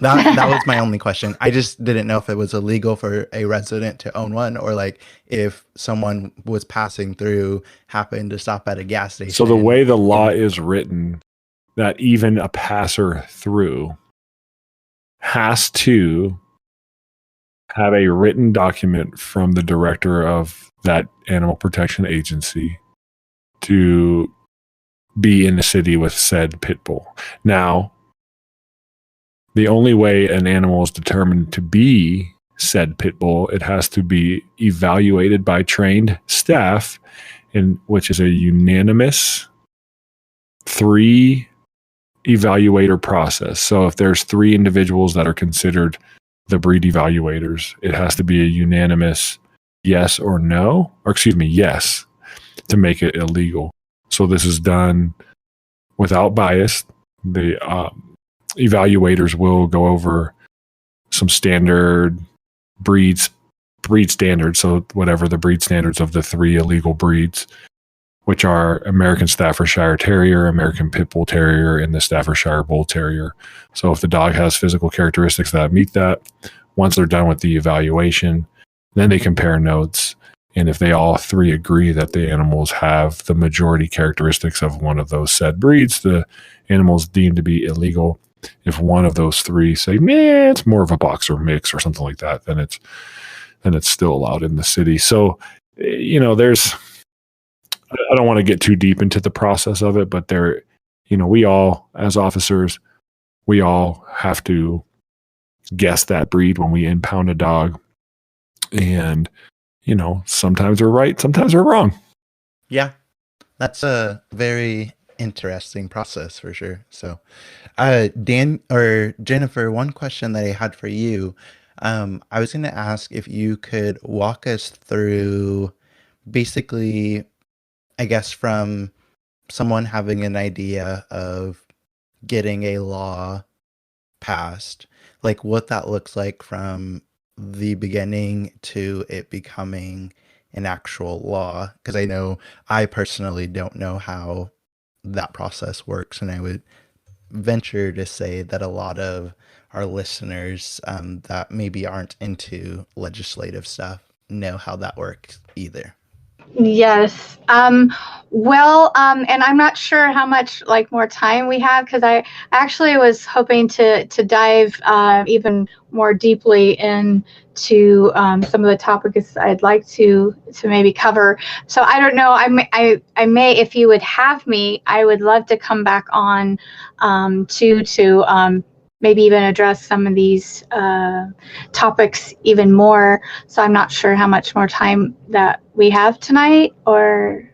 That was my only question. I just didn't know if it was illegal for a resident to own one, or if someone was passing through, happened to stop at a gas station. So the way the law is written, that even a passer through has to have a written document from the director of that animal protection agency to be in the city with said pit bull. Now, the only way an animal is determined to be said pit bull, it has to be evaluated by trained staff, which is a unanimous 3 evaluator process. So if there's 3 individuals that are considered the breed evaluators, it has to be a unanimous yes or no, or yes, to make it illegal. So this is done without bias. The evaluators will go over some standard breed standards. So whatever the breed standards of the 3 illegal breeds, which are American Staffordshire Terrier, American Pit Bull Terrier, and the Staffordshire Bull Terrier. So if the dog has physical characteristics that meet that, once they're done with the evaluation, then they compare notes. And if they all 3 agree that the animals have the majority characteristics of one of those said breeds, the animal is deemed to be illegal. If one of those 3 say, man, it's more of a boxer mix or something like that, then it's still allowed in the city. So, there's, I don't want to get too deep into the process of it, but we all, as officers, we all have to guess that breed when we impound a dog. And sometimes we're right, sometimes we're wrong. Yeah, that's a very interesting process for sure. So, Dan or Jennifer, one question that I had for you, I was going to ask if you could walk us through basically, I guess from someone having an idea of getting a law passed, like what that looks like from the beginning to it becoming an actual law. Because I know I personally don't know how that process works, and I would venture to say that a lot of our listeners that maybe aren't into legislative stuff know how that works either. Yes. And I'm not sure how much more time we have, because I actually was hoping to dive even more deeply into some of the topics I'd like to maybe cover. So I don't know. I may, if you would have me, I would love to come back on to maybe even address some of these topics even more. So I'm not sure how much more time that we have tonight, or...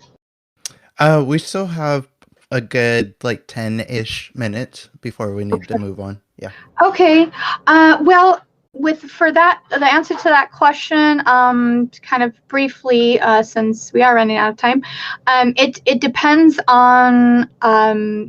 We still have a good 10-ish minutes before we need to move on. Yeah. Okay. Well, the answer to that question, kind of briefly, since we are running out of time, it depends on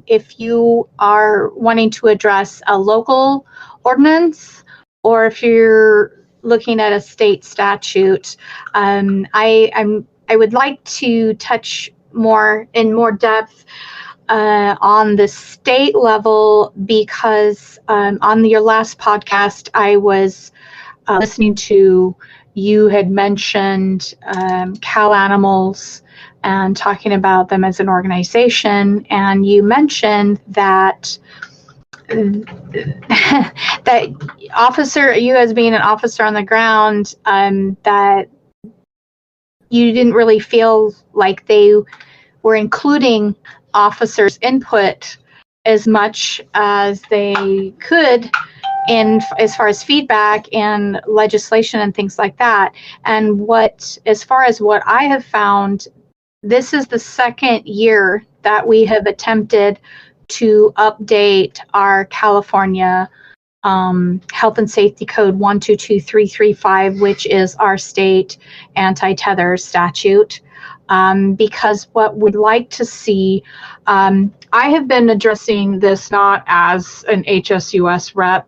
if you are wanting to address a local ordinance or if you're looking at a state statute. I would like to touch in more depth on the state level, because on your last podcast, I was listening to, you had mentioned Cal Animals and talking about them as an organization, and you mentioned that you as being an officer on the ground, that you didn't really feel like they were including officers' input as much as they could as far as feedback and legislation and things like that. And as far as what I have found, this is the second year that we have attempted to update our California Health and Safety Code 122335, which is our state anti-tether statute. Because what we'd like to see, I have been addressing this not as an HSUS rep,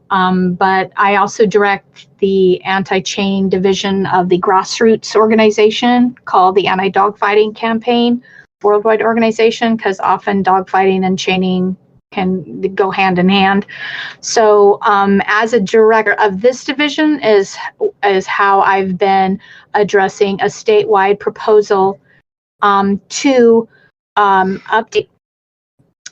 but I also direct the anti-chain division of the grassroots organization called the Anti-Dogfighting Campaign worldwide organization, because often dogfighting and chaining can go hand in hand. So as a director of this division is how I've been addressing a statewide proposal to update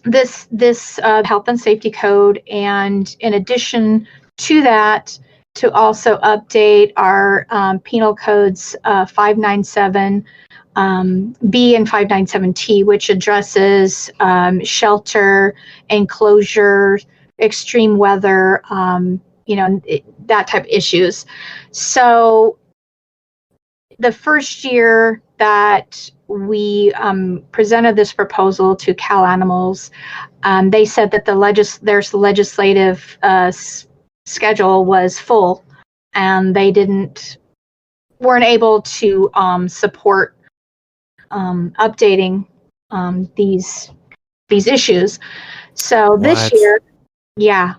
this health and safety code, and in addition to that, to also update our penal codes 597 B and 597T, which addresses shelter, enclosure, extreme weather, that type of issues. So the first year that we presented this proposal to Cal Animals, they said that their legislative schedule was full, and they weren't able to support updating these issues. So this year, yeah,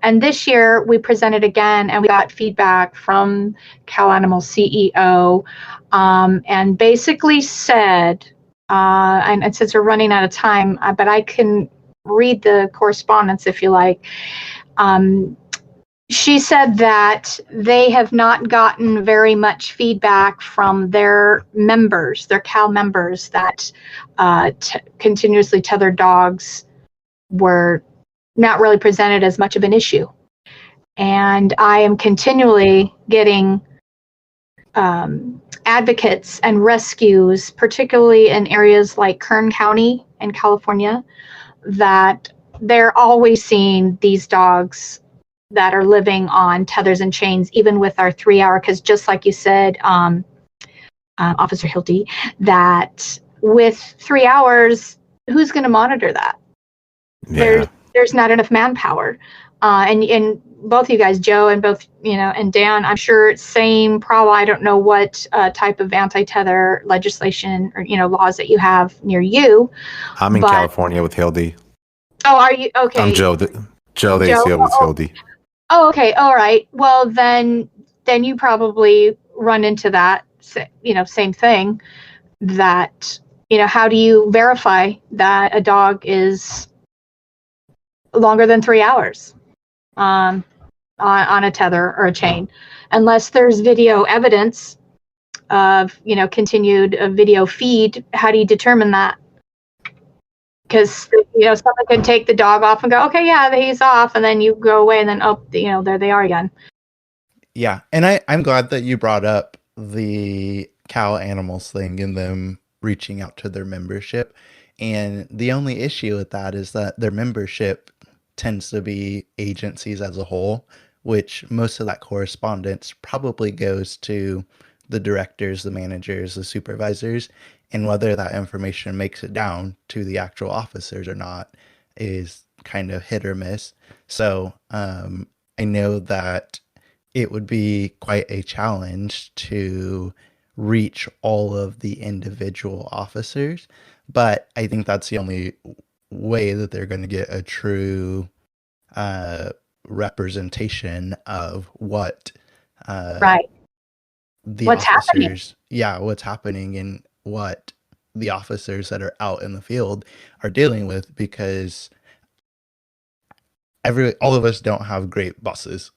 and this year we presented again, and we got feedback from Cal Animal CEO, and basically said, and since we're running out of time, but I can read the correspondence if you like. She said that they have not gotten very much feedback from their members, their Cal members, that continuously tethered dogs were not really presented as much of an issue. And I am continually getting advocates and rescues, particularly in areas like Kern County in California, that they're always seeing these dogs that are living on tethers and chains, even with our 3-hour, because just like you said, Officer Hilty, that with 3 hours, who's going to monitor that? Yeah. There's not enough manpower. and both of you guys, Joe and both, and Dan, I'm sure same problem. I don't know what type of anti-tether legislation or, laws that you have near you. I'm in but, California with Hildy. Oh, are you? Okay. I'm Joe. Joe, they see with Hildy. Oh, okay. All right. Well, then you probably run into that, same thing. That, how do you verify that a dog is longer than 3 hours on a tether or a chain, unless there's video evidence of, continued video feed? How do you determine that? Because, someone can take the dog off and go, okay, yeah, he's off. And then you go away and then, there they are again. Yeah. And I'm glad that you brought up the cow animals thing and them reaching out to their membership. And the only issue with that is that their membership tends to be agencies as a whole, which most of that correspondence probably goes to the directors, the managers, the supervisors, and whether that information makes it down to the actual officers or not is kind of hit or miss. So I know that it would be quite a challenge to reach all of the individual officers, but I think that's the only way that they're going to get a true representation of what right. What's officers, happening. What's happening and what the officers that are out in the field are dealing with, because all of us don't have great bosses.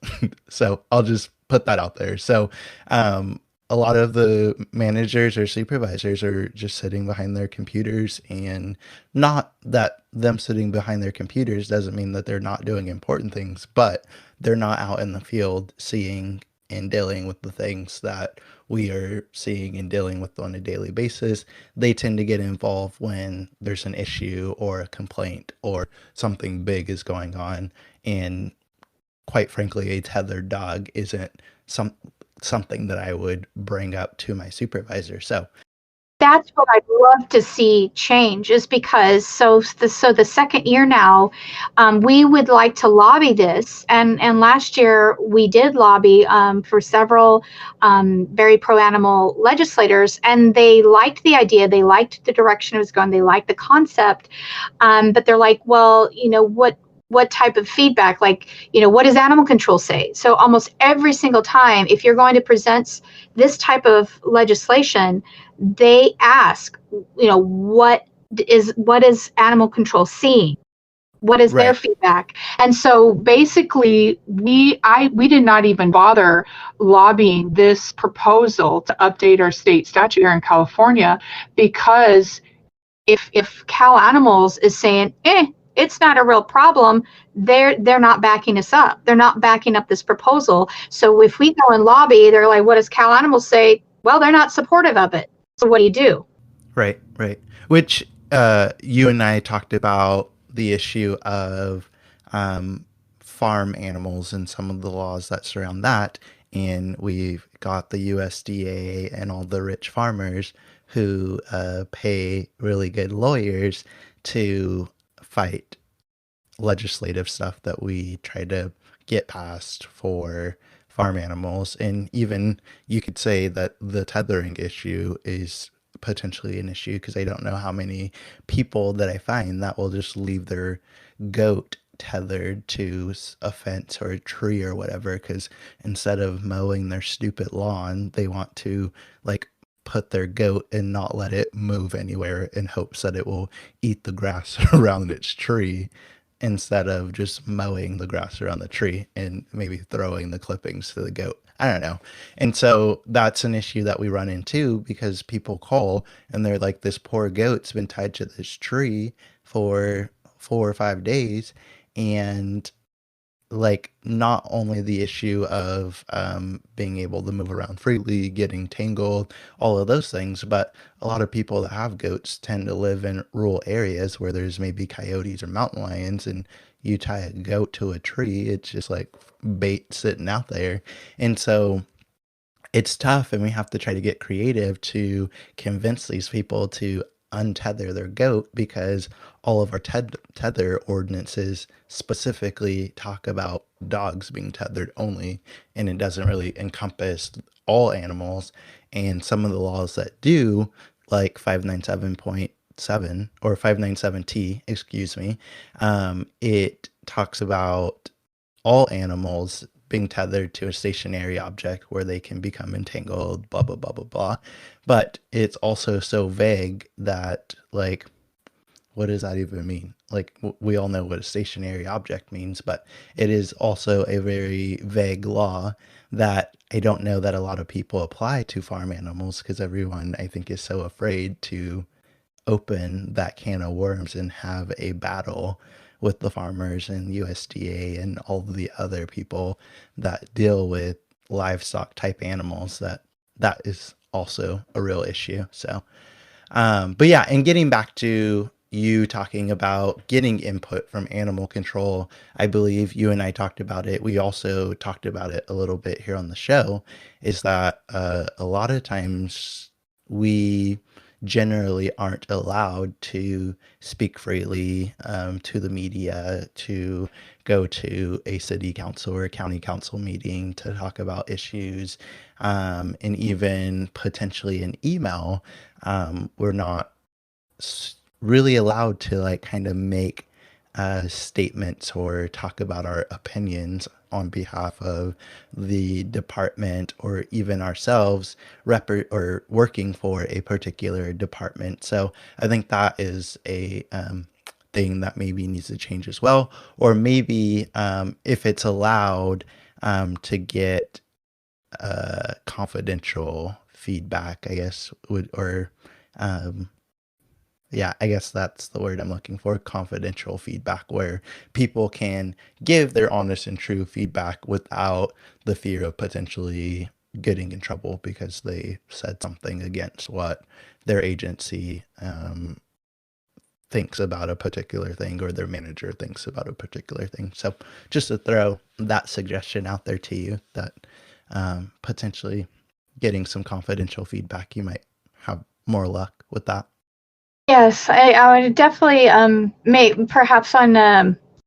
So I'll just put that out there. So a lot of the managers or supervisors are just sitting behind their computers, and not that them sitting behind their computers doesn't mean that they're not doing important things, but they're not out in the field seeing and dealing with the things that we are seeing and dealing with on a daily basis. They tend to get involved when there's an issue or a complaint or something big is going on. And quite frankly, a tethered dog isn't something that I would bring up to my supervisor. So that's what I'd love to see change, is because the second year now, we would like to lobby this, and last year we did lobby for several very pro-animal legislators, and they liked the idea, they liked the direction it was going, they liked the concept, but they're like, well, what type of feedback, like, what does animal control say? So almost every single time, if you're going to present this type of legislation, they ask, what is animal control seeing? What is their feedback? And so basically, we did not even bother lobbying this proposal to update our state statute here in California, because if Cal Animals is saying, it's not a real problem, they're not backing us up. They're not backing up this proposal. So if we go and lobby, they're like, what does Cal Animals say? Well, they're not supportive of it. So what do you do? Right. Which you and I talked about the issue of farm animals and some of the laws that surround that. And we've got the USDA and all the rich farmers who pay really good lawyers to fight legislative stuff that we try to get passed for farm animals. And even you could say that the tethering issue is potentially an issue, because I don't know how many people that I find that will just leave their goat tethered to a fence or a tree or whatever, because instead of mowing their stupid lawn, they want to like put their goat and not let it move anywhere in hopes that it will eat the grass around its tree, instead of just mowing the grass around the tree and maybe throwing the clippings to the goat. I don't know. And so that's an issue that we run into, because people call and they're like, this poor goat's been tied to this tree for 4 or 5 days. And like, not only the issue of being able to move around freely, getting tangled, all of those things, but a lot of people that have goats tend to live in rural areas where there's maybe coyotes or mountain lions, and you tie a goat to a tree, it's just like bait sitting out there. And so it's tough, and we have to try to get creative to convince these people to untether their goat because all of our tether ordinances specifically talk about dogs being tethered only, and it doesn't really encompass all animals. And some of the laws that do, like 597.7 or 597T, excuse me, it talks about all animals being tethered to a stationary object where they can become entangled, blah, blah, blah, blah, blah. But it's also so vague that, like, what does that even mean? Like, we all know what a stationary object means, but it is also a very vague law that I don't know that a lot of people apply to farm animals, because everyone, I think, is so afraid to open that can of worms and have a battle with the farmers and USDA and all the other people that deal with livestock type animals, that is also a real issue. So, but yeah, and getting back to you talking about getting input from animal control, I believe you and I talked about it. We also talked about it a little bit here on the show, is that a lot of times we generally aren't allowed to speak freely to the media, to go to a city council or a county council meeting to talk about issues, and even potentially an email. We're not really allowed to like kind of make statements or talk about our opinions on behalf of the department or even ourselves or working for a particular department. So I think that is a thing that maybe needs to change as well. Or maybe if it's allowed to get confidential feedback, I guess, yeah, I guess that's the word I'm looking for, confidential feedback, where people can give their honest and true feedback without the fear of potentially getting in trouble because they said something against what their agency thinks about a particular thing, or their manager thinks about a particular thing. So just to throw that suggestion out there to you, that potentially getting some confidential feedback, you might have more luck with that. Yes, I would definitely make perhaps on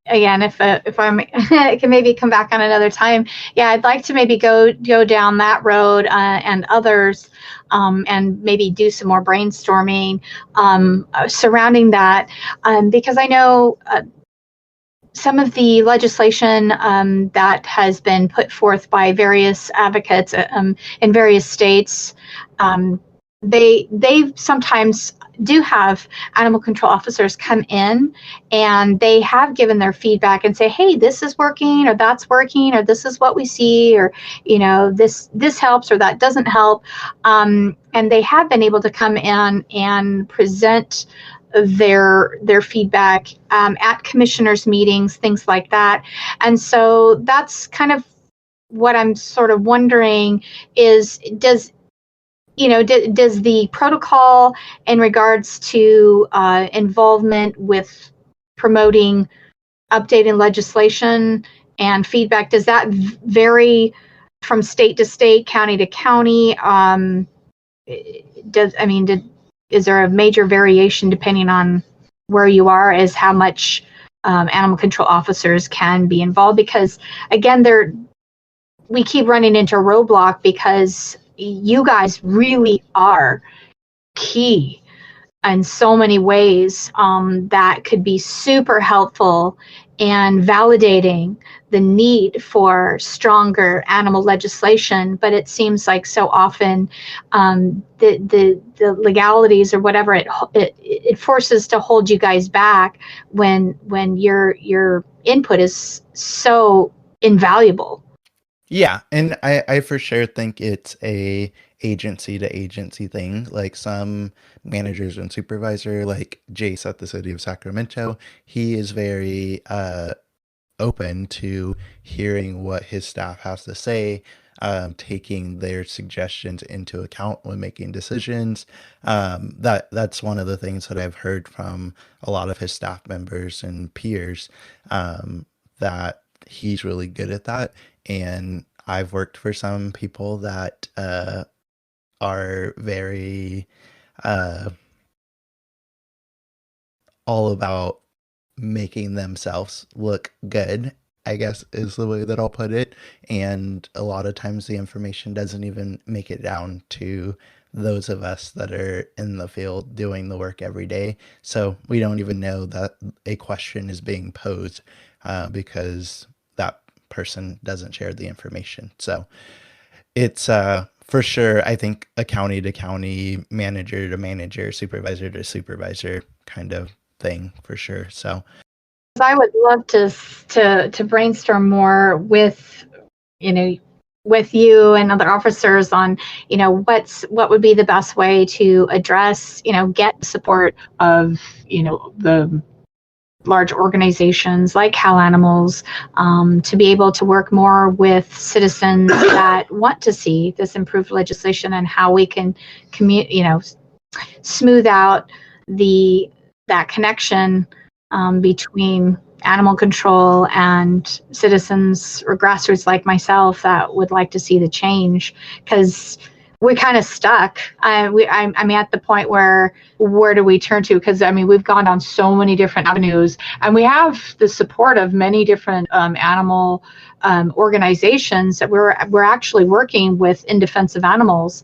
again if I'm I can maybe come back on another time. Yeah, I'd like to maybe go down that road and others, and maybe do some more brainstorming surrounding that, because I know some of the legislation that has been put forth by various advocates in various states, they sometimes do have animal control officers come in, and they have given their feedback and say, hey, this is working, or that's working, or this is what we see, or this helps or that doesn't help, and they have been able to come in and present their feedback at commissioners meetings, things like that. And so that's kind of what I'm sort of wondering is, does the protocol in regards to involvement with promoting updating legislation and feedback, does that vary from state to state, county to county? Is there a major variation depending on where you are as how much animal control officers can be involved? Because again, we keep running into a roadblock because you guys really are key in so many ways that could be super helpful and validating the need for stronger animal legislation. But it seems like so often the legalities or whatever it forces to hold you guys back when your input is so invaluable. Yeah, and I for sure think it's a agency to agency thing. Like some managers and supervisor, like Jace at the city of Sacramento, he is very open to hearing what his staff has to say, taking their suggestions into account when making decisions. That's one of the things that I've heard from a lot of his staff members and peers, that he's really good at that. And I've worked for some people that are very all about making themselves look good, I guess is the way that I'll put it. And a lot of times the information doesn't even make it down to those of us that are in the field doing the work every day. So we don't even know that a question is being posed because that person doesn't share the information. So it's for sure, I think, a county to county, manager to manager, supervisor to supervisor kind of thing for sure. So I would love to brainstorm more with, with you and other officers on, what would be the best way to address, get support of, the large organizations like Cal Animals, to be able to work more with citizens that want to see this improved legislation, and how we can smooth out that connection between animal control and citizens or grassroots like myself that would like to see the change, because we're kind of stuck. I'm at the point where do we turn to? Because we've gone down so many different avenues, and we have the support of many different animal organizations that we're actually working with in defense of animals.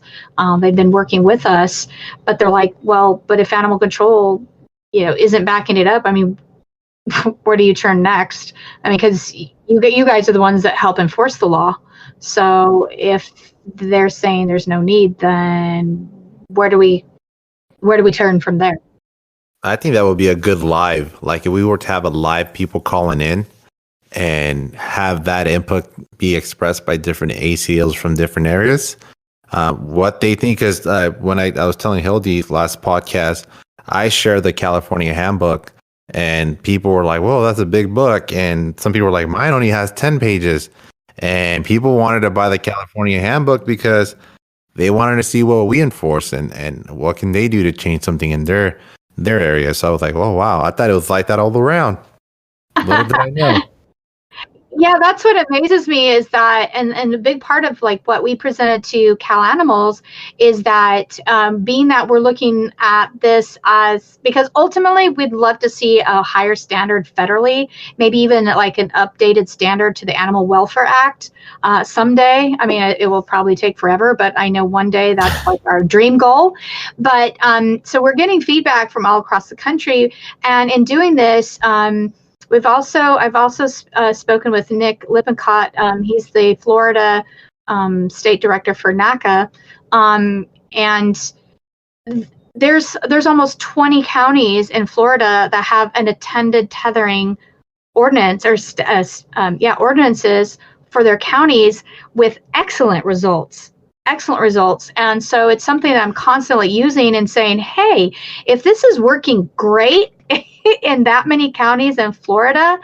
They've been working with us, but they're like, well, but if animal control, isn't backing it up, where do you turn next? Because you guys are the ones that help enforce the law. So if they're saying there's no need, then where do we turn from there? I think that would be a good live. Like if we were to have a live people calling in and have that input be expressed by different ACLs from different areas, what they think is, when I was telling Hildy last podcast, I shared the California handbook, and people were like, whoa, that's a big book. And some people were like, mine only has 10 pages. And people wanted to buy the California handbook because they wanted to see what we enforce and what can they do to change something in their area. So I was like, oh, wow, I thought it was like that all around. Little did I know. Yeah, that's what amazes me is that, and a big part of like what we presented to Cal Animals is that being that we're looking at this as, because ultimately we'd love to see a higher standard federally, maybe even like an updated standard to the Animal Welfare Act someday. It will probably take forever, but I know one day that's like our dream goal. But so we're getting feedback from all across the country, and in doing this, I've also spoken with Nick Lippincott. He's the Florida state director for NACA, and there's almost 20 counties in Florida that have an attended tethering ordinance or ordinances for their counties with excellent results. And so it's something that I'm constantly using and saying, hey, if this is working great in that many counties in Florida,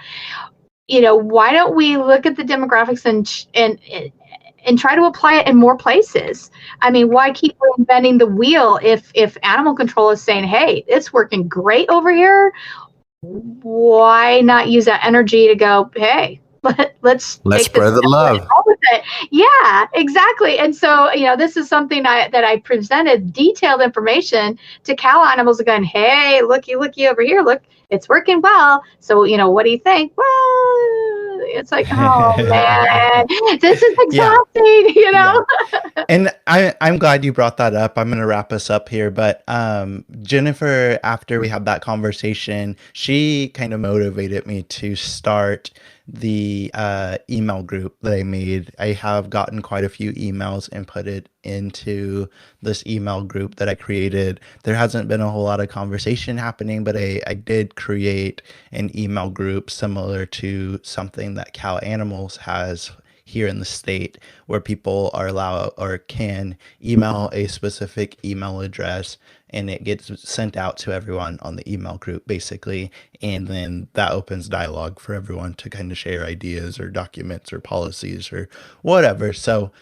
why don't we look at the demographics and try to apply it in more places? Why keep reinventing the wheel if animal control is saying, hey, it's working great over here? Why not use that energy to go, hey, let's spread the love. With it. Yeah, exactly. And so, this is something that I presented detailed information to Cal Animals again. Hey, looky over here. Look, it's working well. So, what do you think? Well, it's like, oh man, this is exhausting, Yeah. And I'm glad you brought that up. I'm going to wrap us up here. But Jennifer, after we had that conversation, she kind of motivated me to start the email group that I made. I have gotten quite a few emails and put it into this email group that I created. There hasn't been a whole lot of conversation happening, but I did create an email group similar to something that Cal Animals has here in the state, where people are allowed or can email a specific email address, and it gets sent out to everyone on the email group basically. And then that opens dialogue for everyone to kind of share ideas or documents or policies or whatever. So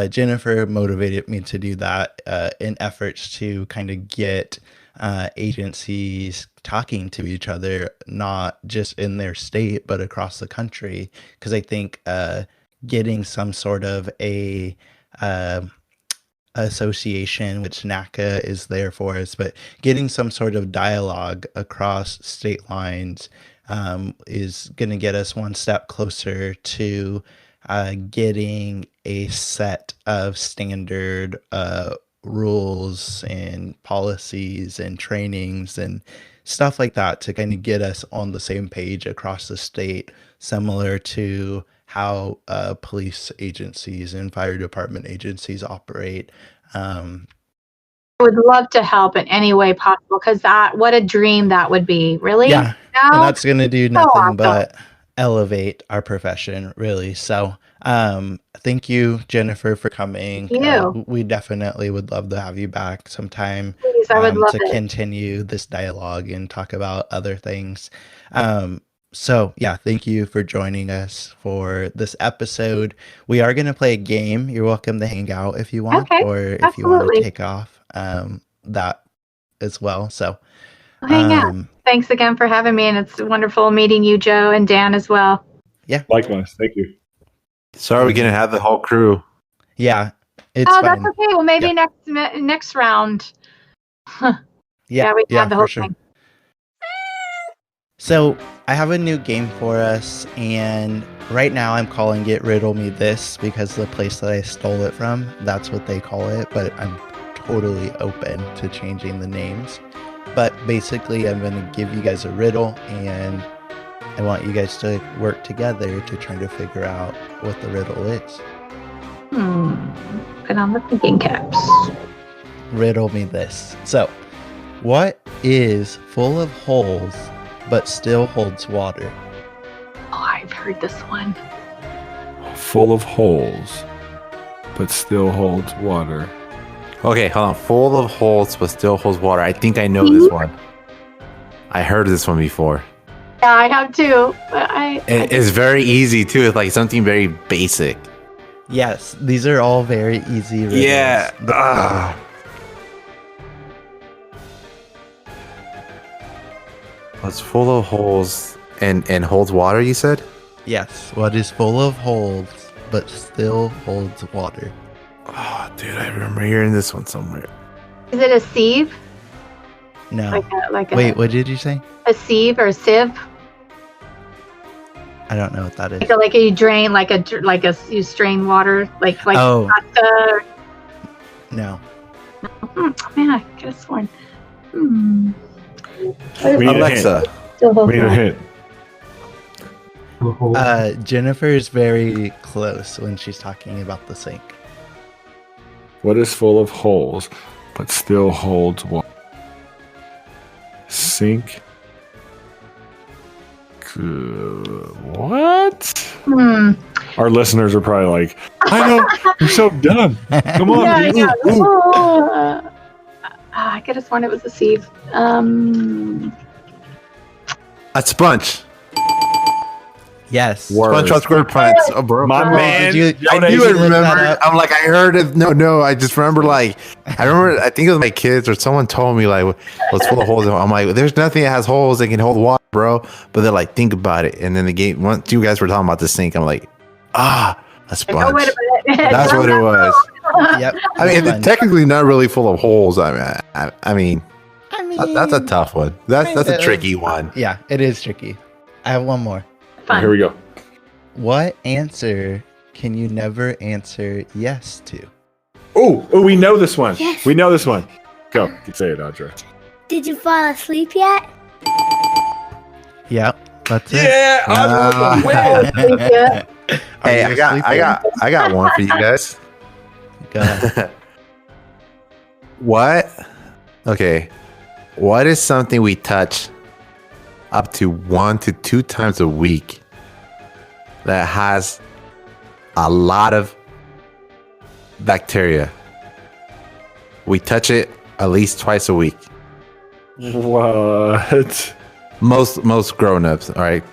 Jennifer motivated me to do that in efforts to kind of get agencies talking to each other, not just in their state, but across the country. Because I think getting some sort of a association, which NACA is there for us, but getting some sort of dialogue across state lines is going to get us one step closer to getting a set of standard rules and policies and trainings and stuff like that to kind of get us on the same page across the state, similar to how police agencies and fire department agencies operate. I would love to help in any way possible, because what a dream that would be. Really? Yeah, No? and that's going to do So nothing awesome. but elevate our profession, really. So thank you, Jennifer, for coming. Thank you. We definitely would love to have you back sometime Please, I would love to it. continue this dialogue and talk about other things. So yeah, thank you for joining us for this episode. We are going to play a game. You're welcome to hang out if you want, Okay, or if you want to absolutely. take off that as well. So Well, hang out. Thanks again for having me, and it's wonderful meeting you, Joe, and Dan as well. Likewise. Thank you. Sorry, we gonna have the whole crew. yeah, it's Oh, fine. that's okay. Well, maybe Yeah. next round. Yeah, we can have the whole for sure. thing. So I have a new game for us, and right now I'm calling it Riddle Me This because the place that I stole it from, that's what they call it, but I'm totally open to changing the names. But basically, I'm going to give you guys a riddle, and I want you guys to work together to try to figure out what the riddle is. Put on the thinking caps. Riddle me this. So, what is full of holes but still holds water? Oh, I've heard this one. Full of holes, but still holds water. Okay, hold on. Full of holes, but still holds water. I think I know this one. I heard this one before. Yeah, I have too. But It's very easy too. It's like something very basic. Yes, these are all very easy riddles. Yeah. It's full of holes and holds water, you said? Yes, what is full of holes but still holds water? Oh, dude, I remember hearing this one somewhere. Is it a sieve? No. Like a Wait, what did you say? a sieve or a sieve? I don't know what that is. Like you drain, you strain water, like Oh. pasta. No. Man, I could have sworn. We need Alexa. We need a hint. Jennifer is very close when she's talking about the sink. What is full of holes, but still holds water? Sink. What? Our listeners are probably like, I know, you're so dumb. Come on. Yeah, dude. yeah. Ooh. Oh, I could have sworn it was a sieve. A sponge. Yes. Word. SpongeBob SquarePants. Oh, bro. My Come on. man. Did you- I did knew you it. look that Remember? up? I'm like, I heard it. No. I just remember, like, I think it was my kids or someone told me, like, it's full of holes. I'm like, there's nothing that has holes that can hold water, bro. But they're like, think about it. And then the game, once you guys were talking about the sink, I'm like, a sponge. Oh, wait a minute. That's what it was. Yep. I mean, Sponge. it's technically not really full of holes. I mean, that's a tough one. That's a tricky one. Yeah, it is tricky. I have one more. Fun. Here we go. What answer can you never answer yes to? Oh, we know this one. Yes. We know this one. Go. Say it, Audra. Did you fall asleep yet? Yep, that's it. Yeah, Audra. Yeah. Are Hey, you sleeping? I got one for you guys. Go ahead. What? Okay. What is something we touch up to 1 to 2 times a week that has a lot of bacteria? We touch it at least twice a week. What? Most grown-ups, all right?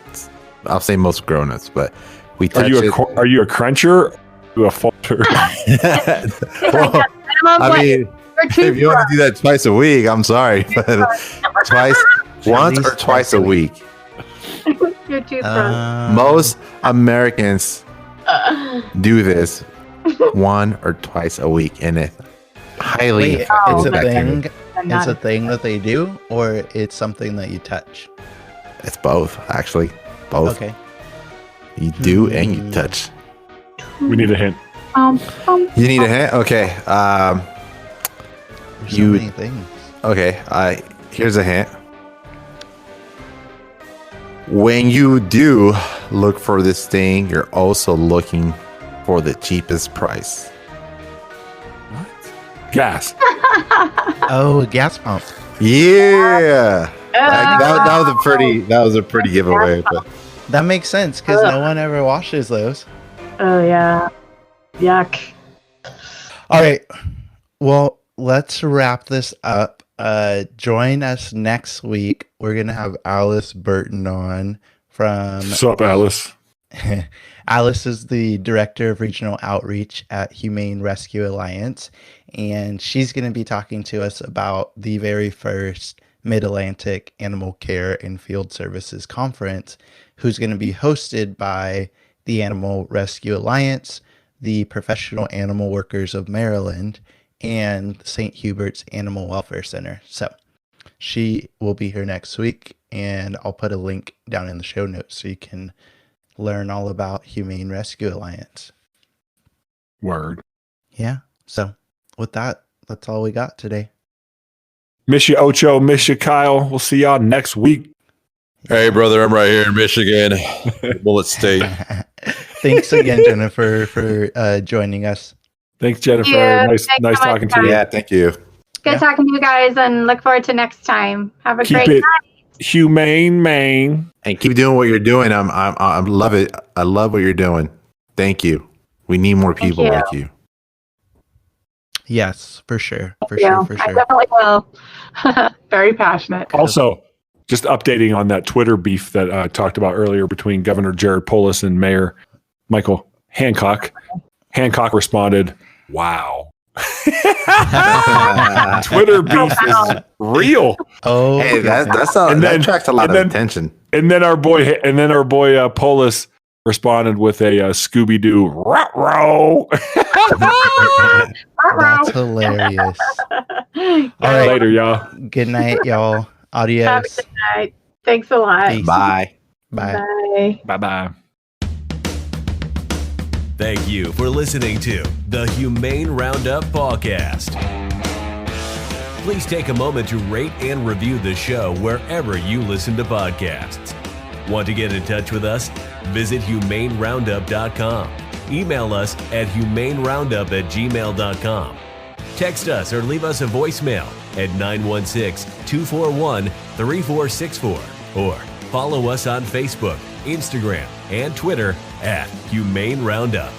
I'll say most grown-ups, but we touch it. Are you a cruncher? Or you a falter? Well, I mean, if you want to do that twice a week, I'm sorry, but once or twice a week. Your toothbrush. Most Americans do this 1 or twice a week, and highly Wait, effective. it's a that kind of- thing. I'm It's not- a thing that they do, or it's something that you touch. It's both, actually. Both. Okay. You do and you touch. We need a hint. You need a hint? Okay. There's so You- many things. Okay. Here's a hint. When you do look for this thing, you're also looking for the cheapest price. Gas. Oh, a gas pump. Yeah. That was a pretty giveaway. But That makes sense because no one ever washes those. Oh yeah. Yuck. All right. Well, let's wrap this up. Join us next week. We're gonna have Alice Burton on from. What's up, Alice? Alice is the director of regional outreach at Humane Rescue Alliance, and she's going to be talking to us about the very first Mid-Atlantic Animal Care and Field Services Conference, who's going to be hosted by the Animal Rescue Alliance, the Professional Animal Workers of Maryland, and St. Hubert's Animal Welfare Center. So she will be here next week, and I'll put a link down in the show notes so you can learn all about Humane Rescue Alliance. Word. Yeah. So with that, that's all we got today. Miss you, Ocho. Miss you, Kyle. We'll see y'all next week. Hey, brother, I'm right here in Michigan, Bullet State. Thanks again, Jennifer, for joining us. Thanks, Jennifer. Yeah, nice thanks so talking much, to you. yeah, thank you. Good talking to you guys, and look forward to next time. Have a Keep great it night. humane, Maine. And keep doing what you're doing. I love it. I love what you're doing. Thank you. We need more people you. like you. Yes, for sure. For Yeah, sure. I definitely will. Very passionate. Also, just updating on that Twitter beef that I talked about earlier between Governor Jared Polis and Mayor Michael Hancock. Hancock responded, "Wow." Twitter beef is real. Oh, Hey, that attracts a lot of attention. And then our boy Polis responded with a Scooby Doo row. that's hilarious. All right. Later, y'all. Good night, y'all. Have a Adios. good night. Thanks a lot. Peace. Bye. Bye. Bye. Bye bye. Thank you for listening to the Humane Roundup PAWcast. Please take a moment to rate and review the show wherever you listen to podcasts. Want to get in touch with us? Visit humaneroundup.com. Email us at humaneroundup@gmail.com. Text us or leave us a voicemail at 916-241-3464 or follow us on Facebook, Instagram, and Twitter at Humane Roundup.